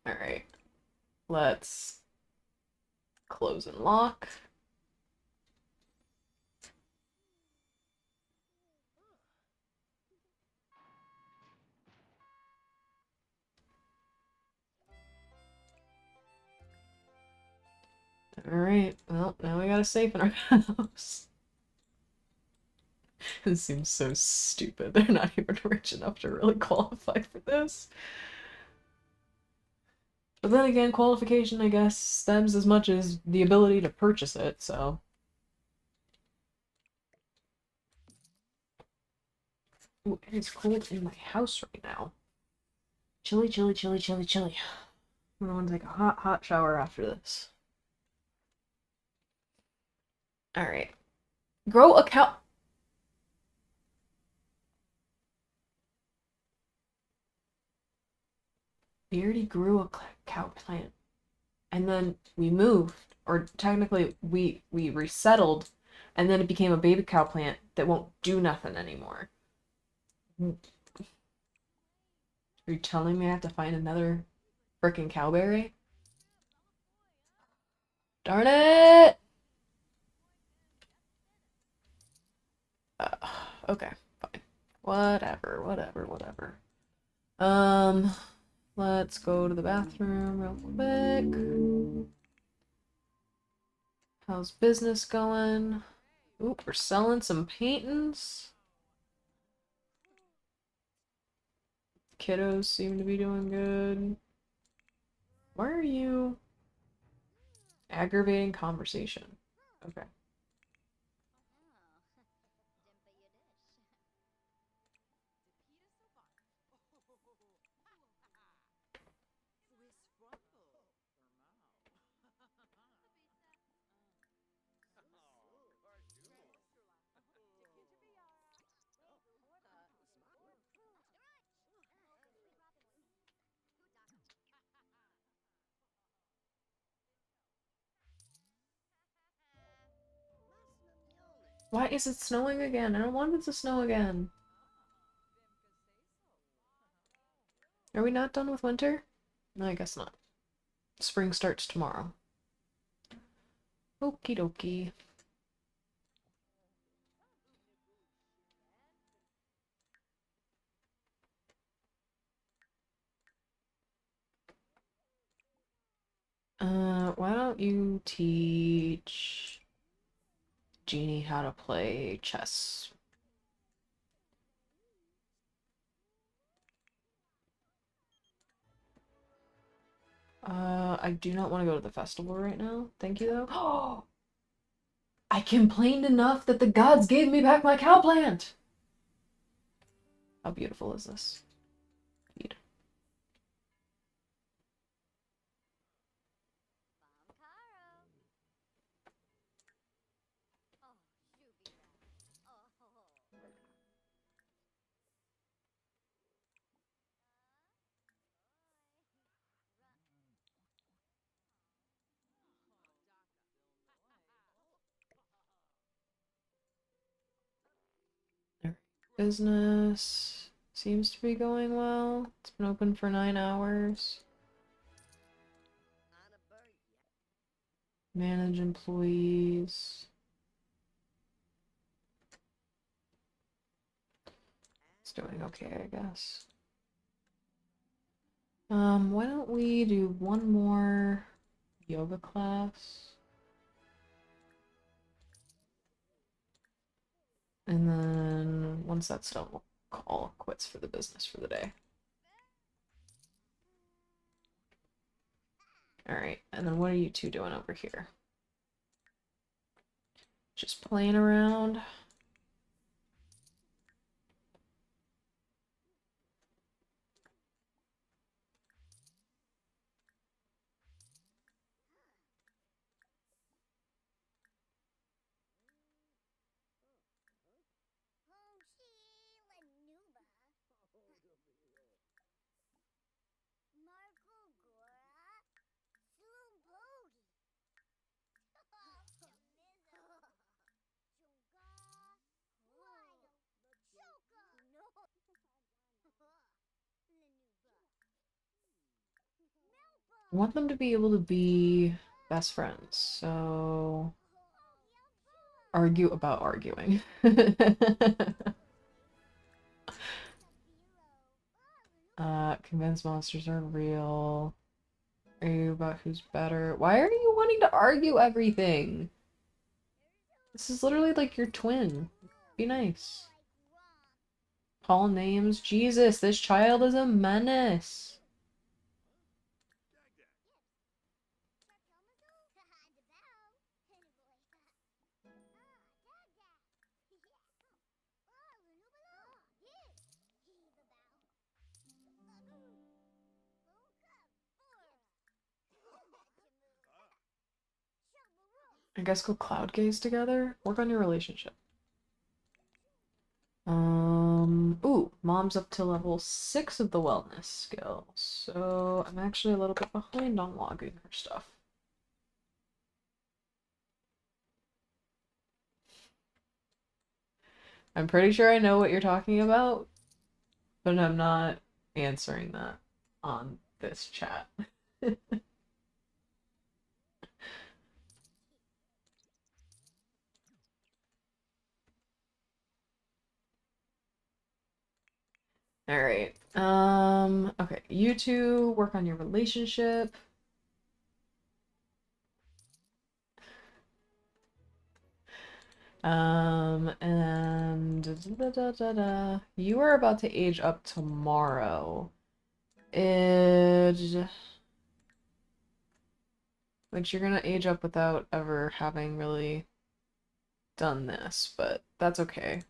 Alright. Let's close and lock. Alright, well, now we got a safe in our house. This seems so stupid. They're not even rich enough to really qualify for this. But then again, qualification, I guess, stems as much as the ability to purchase it, so. Ooh, it is cold in my house right now. Chilly, chilly, chilly, chilly, chilly. I'm gonna want to take a hot, hot shower after this. Alright. Grow a cow. We already grew a cow plant. And then we moved, or technically we resettled, and then it became a baby cow plant that won't do nothing anymore. Are you telling me I have to find another frickin' cowberry? Darn it! Uh, okay, fine. Whatever, whatever, whatever. Let's go to the bathroom real quick. How's business going? Ooh, we're selling some paintings. Kiddos seem to be doing good. Why are you aggravating conversation? Okay. Why is it snowing again? I don't want it to snow again. Are we not done with winter? No, I guess not. Spring starts tomorrow. Okie dokie. Why don't you teach Jeannie how to play chess? I do not want to go to the festival right now. Thank you, though. I complained enough that the gods gave me back my cow plant! How beautiful is this? Indeed. Business seems to be going well. It's been open for 9 hours. Manage employees. It's doing okay, I guess. Why don't we do one more yoga class? And then once that's done, we'll call quits for the business for the day. Alright, and then what are you two doing over here? Just playing around? I want them to be able to be best friends, so argue about arguing. Convince monsters are real. Argue about who's better. Why are you wanting to argue everything? This is literally like your twin. Be nice. Call names. Jesus, this child is a menace. I guess go cloud gaze together. Work on your relationship. Ooh, mom's up to level 6 of the wellness skill. So I'm actually a little bit behind on logging her stuff. I'm pretty sure I know what you're talking about, but I'm not answering that on this chat. All right. Okay. You two work on your relationship. And you are about to age up tomorrow. Which you're gonna age up without ever having really done this, but that's okay.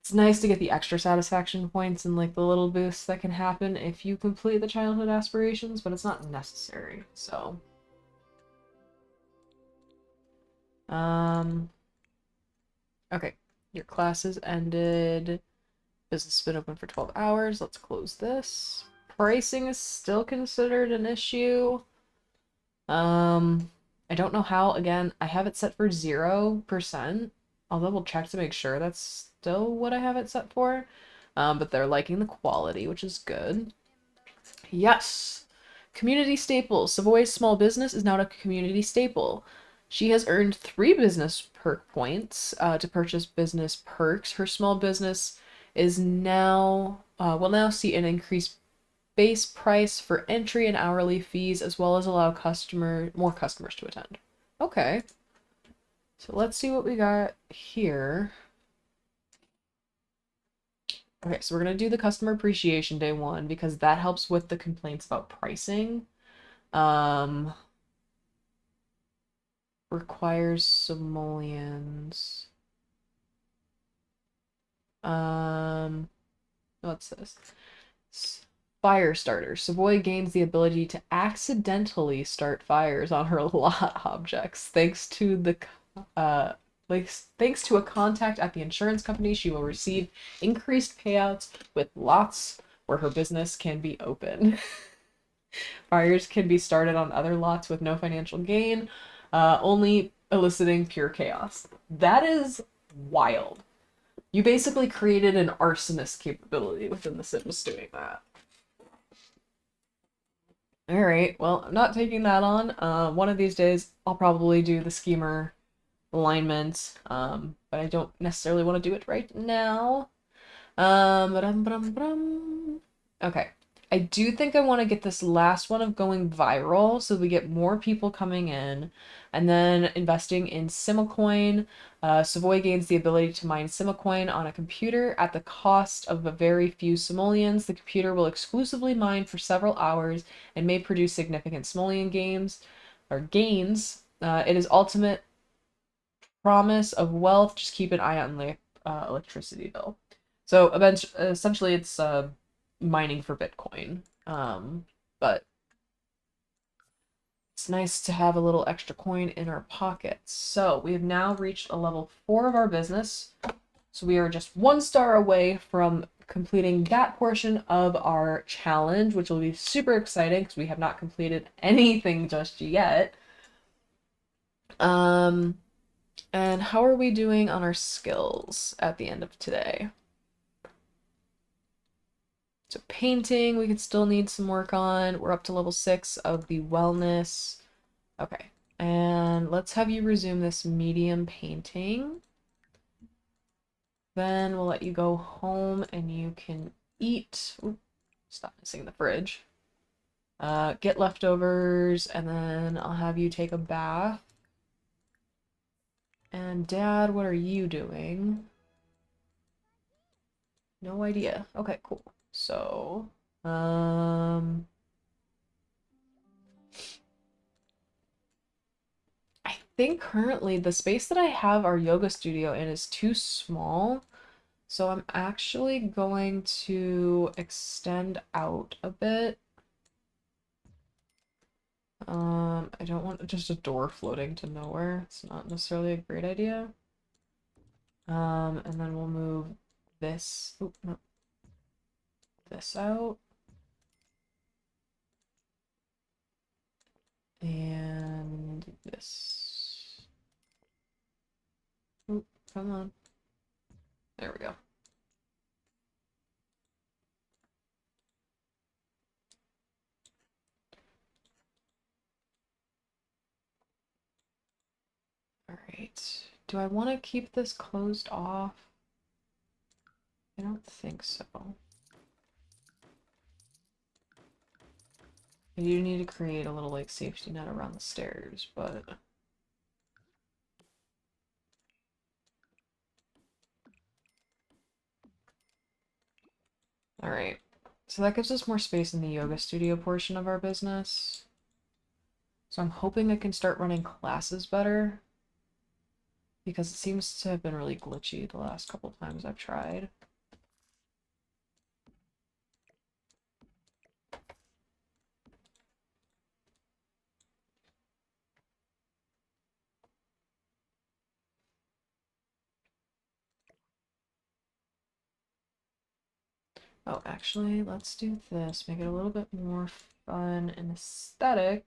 It's nice to get the extra satisfaction points and like the little boosts that can happen if you complete the childhood aspirations, but it's not necessary, so. Okay, your class has ended. Business has been open for 12 hours. Let's close this. Pricing is still considered an issue. I don't know how. Again, I have it set for 0%. I'll double check to make sure that's still what I have it set for. But they're liking the quality, which is good. Yes. Community staples. Savoy's small business is now a community staple. She has earned 3 business perk points to purchase business perks. Her small business is now will now see an increased base price for entry and hourly fees, as well as allow more customers to attend. Okay. So let's see what we got here. Okay, so we're gonna do the customer appreciation day one because that helps with the complaints about pricing. Requires simoleons. What's this? Fire starter. Savoy gains the ability to accidentally start fires on her lot objects. Thanks to a contact at the insurance company, she will receive increased payouts with lots where her business can be open. Fires can be started on other lots with no financial gain, only eliciting pure chaos. That is wild. You basically created an arsonist capability within The Sims doing that. Alright, well, I'm not taking that on. One of these days, I'll probably do the schemer alignment, but I don't necessarily want to do it right now. Okay. I do think I want to get this last one of going viral so we get more people coming in, and then investing in Simocoin. Savoy gains the ability to mine Simocoin on a computer at the cost of a very few simoleons. The computer will exclusively mine for several hours and may produce significant simoleon gains. It is ultimate promise of wealth. Just keep an eye on the electricity bill. So essentially, it's mining for Bitcoin. But it's nice to have a little extra coin in our pockets. So we have now reached a level 4 of our business. So we are just 1 star away from completing that portion of our challenge, which will be super exciting because we have not completed anything just yet. And how are we doing on our skills at the end of today? So painting, we could still need some work on. We're up to level 6 of the wellness. Okay, and let's have you resume this medium painting. Then we'll let you go home and you can eat. Ooh, stop missing the fridge. Get leftovers, and then I'll have you take a bath. And Dad, what are you doing? No idea. Okay, cool. So, I think currently the space that I have our yoga studio in is too small. So I'm actually going to extend out a bit. I don't want just a door floating to nowhere. It's not necessarily a great idea. And then we'll move this, oop, no, this out. And this. Oop, come on. There we go. All right. Do I want to keep this closed off? I don't think so. I do need to create a little like safety net around the stairs, but all right. So that gives us more space in the yoga studio portion of our business. So I'm hoping I can start running classes better because it seems to have been really glitchy the last couple times I've tried. Oh, actually, let's do this. Make it a little bit more fun and aesthetic.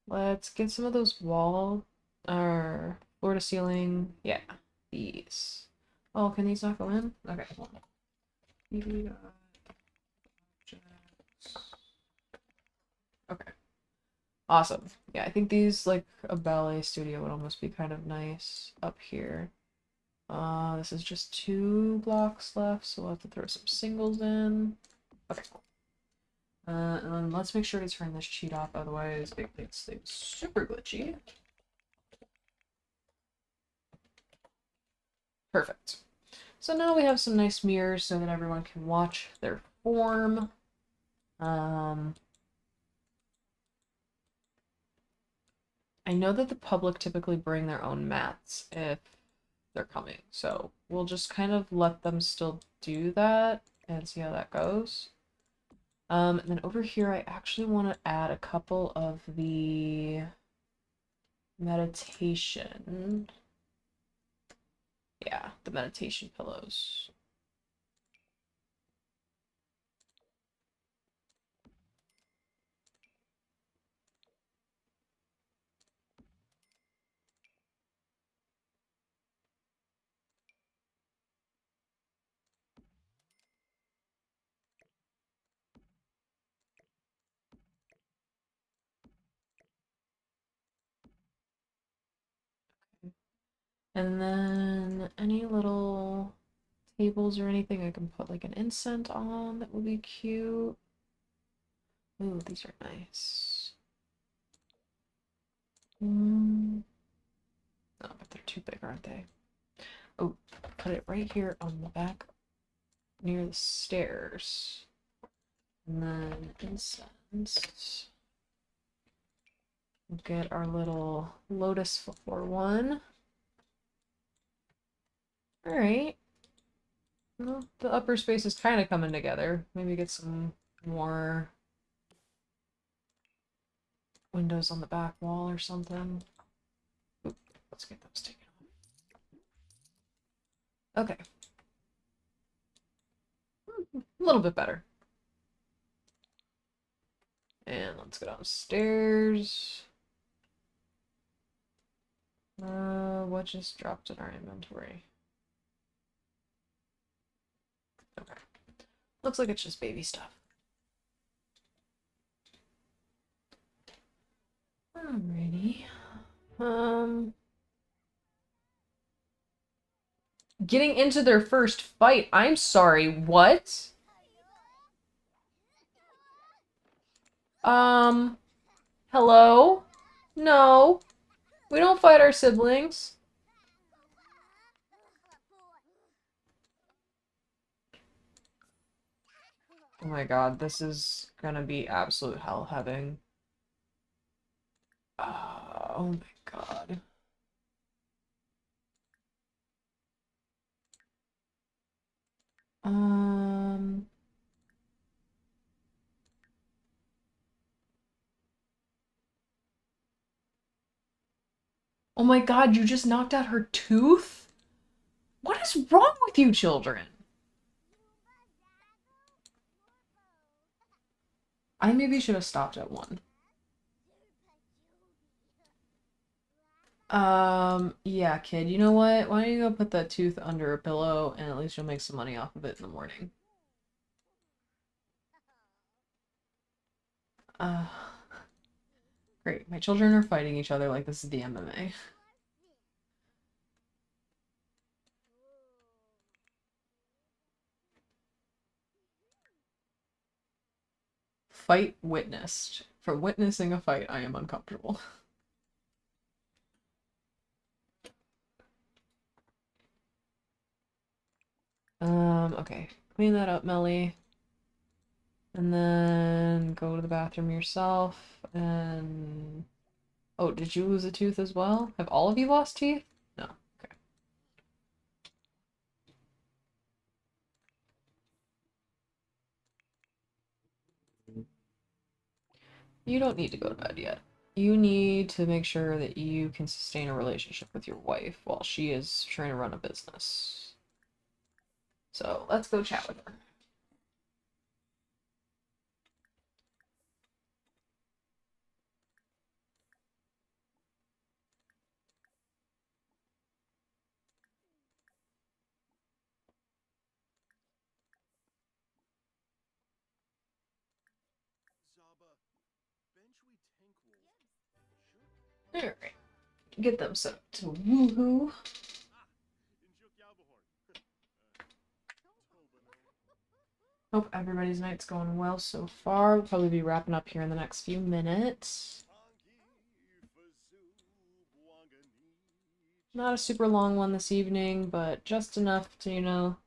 Let's get some of those wall or floor to ceiling. Yeah, these. Oh, can these not go in? Okay, hold on. Okay. Awesome. Yeah, I think these, like, a ballet studio would almost be kind of nice up here. This is just 2 blocks left, so we'll have to throw some singles in. Okay, cool. And then let's make sure to turn this cheat off, otherwise it makes things super glitchy. Perfect. So now we have some nice mirrors so that everyone can watch their form. I know that the public typically bring their own mats if they're coming, so we'll just kind of let them still do that and see how that goes. And then over here, I actually want to add a couple of the meditation. Yeah, the meditation pillows. And then any little tables or anything I can put like an incense on that would be cute. Ooh, these are nice. Oh, but they're too big, aren't they? Oh, put it right here on the back near the stairs. And then incense. We'll get our little lotus for one. Alright. Well, the upper space is kind of coming together. Maybe get some more windows on the back wall or something. Oop, let's get those taken off. Okay. A little bit better. And let's go downstairs. What just dropped in our inventory? Okay. Looks like it's just baby stuff. Alrighty. Getting into their first fight. I'm sorry, what? Hello? No. We don't fight our siblings. Oh my god, this is gonna be absolute hell having. Oh my god. Um. Oh my god, you just knocked out her tooth? What is wrong with you children? I maybe should have stopped at one. Yeah, kid, you know what? Why don't you go put that tooth under a pillow and at least you'll make some money off of it in the morning. Uh, Great. My children are fighting each other like this is the MMA. Fight witnessed. From witnessing a fight, I am uncomfortable. Okay. Clean that up, Melly. And then go to the bathroom yourself. And oh, did you lose a tooth as well? Have all of you lost teeth? No. Okay. You don't need to go to bed yet. You need to make sure that you can sustain a relationship with your wife while she is trying to run a business. So let's go chat with her. Alright. Get them set up to woohoo. Hope everybody's night's going well so far. We'll probably be wrapping up here in the next few minutes. Not a super long one this evening, but just enough to,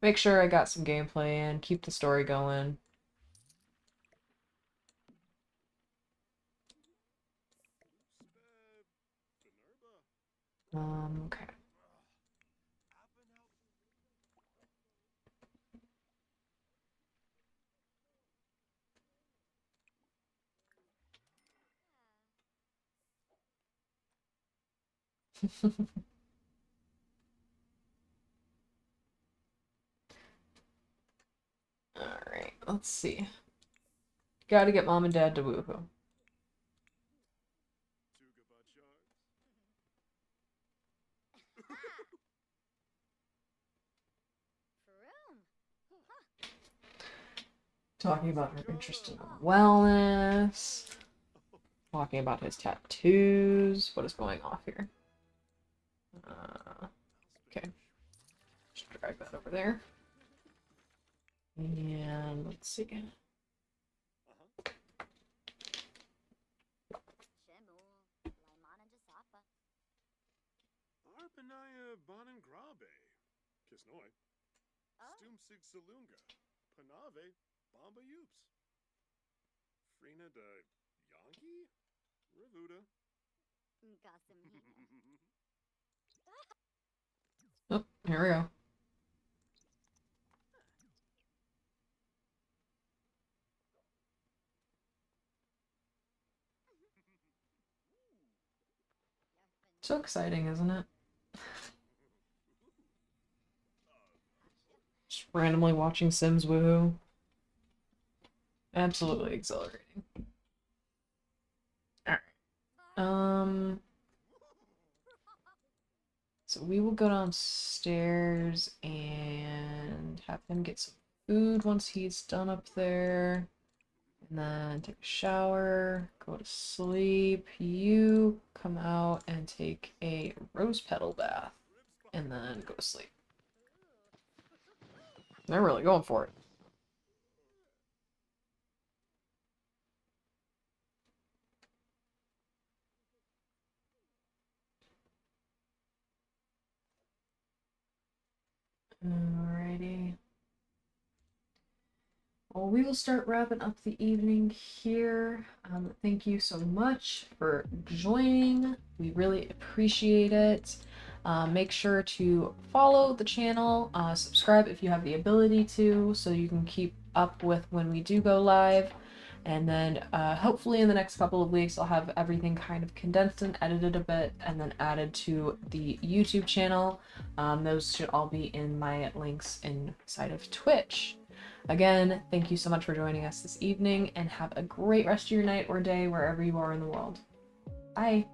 make sure I got some gameplay in, keep the story going. Okay. Alright, let's see. Gotta get mom and dad to woohoo. Talking about her interest in wellness. Talking about his tattoos. What is going off here? Okay. Just drag that over there. And let's see. Arpanaya Bonangrabe, Kisnoi, Stumsig Salunga, Panave, Bomba Yoops, Frina de Yankee, Revuda. Oh, here we go. So exciting, isn't it? Just randomly watching Sims woohoo. Absolutely exhilarating. Alright. So we will go downstairs and have him get some food once he's done up there. And then take a shower, go to sleep. You come out and take a rose petal bath. And then go to sleep. They're really going for it. Alrighty. Well, we will start wrapping up the evening here. Thank you so much for joining. We really appreciate it. Make sure to follow the channel, subscribe if you have the ability to, so you can keep up with when we do go live. And then hopefully in the next couple of weeks, I'll have everything kind of condensed and edited a bit and then added to the YouTube channel. Those should all be in my links inside of Twitch. Again, thank you so much for joining us this evening and have a great rest of your night or day wherever you are in the world. Bye!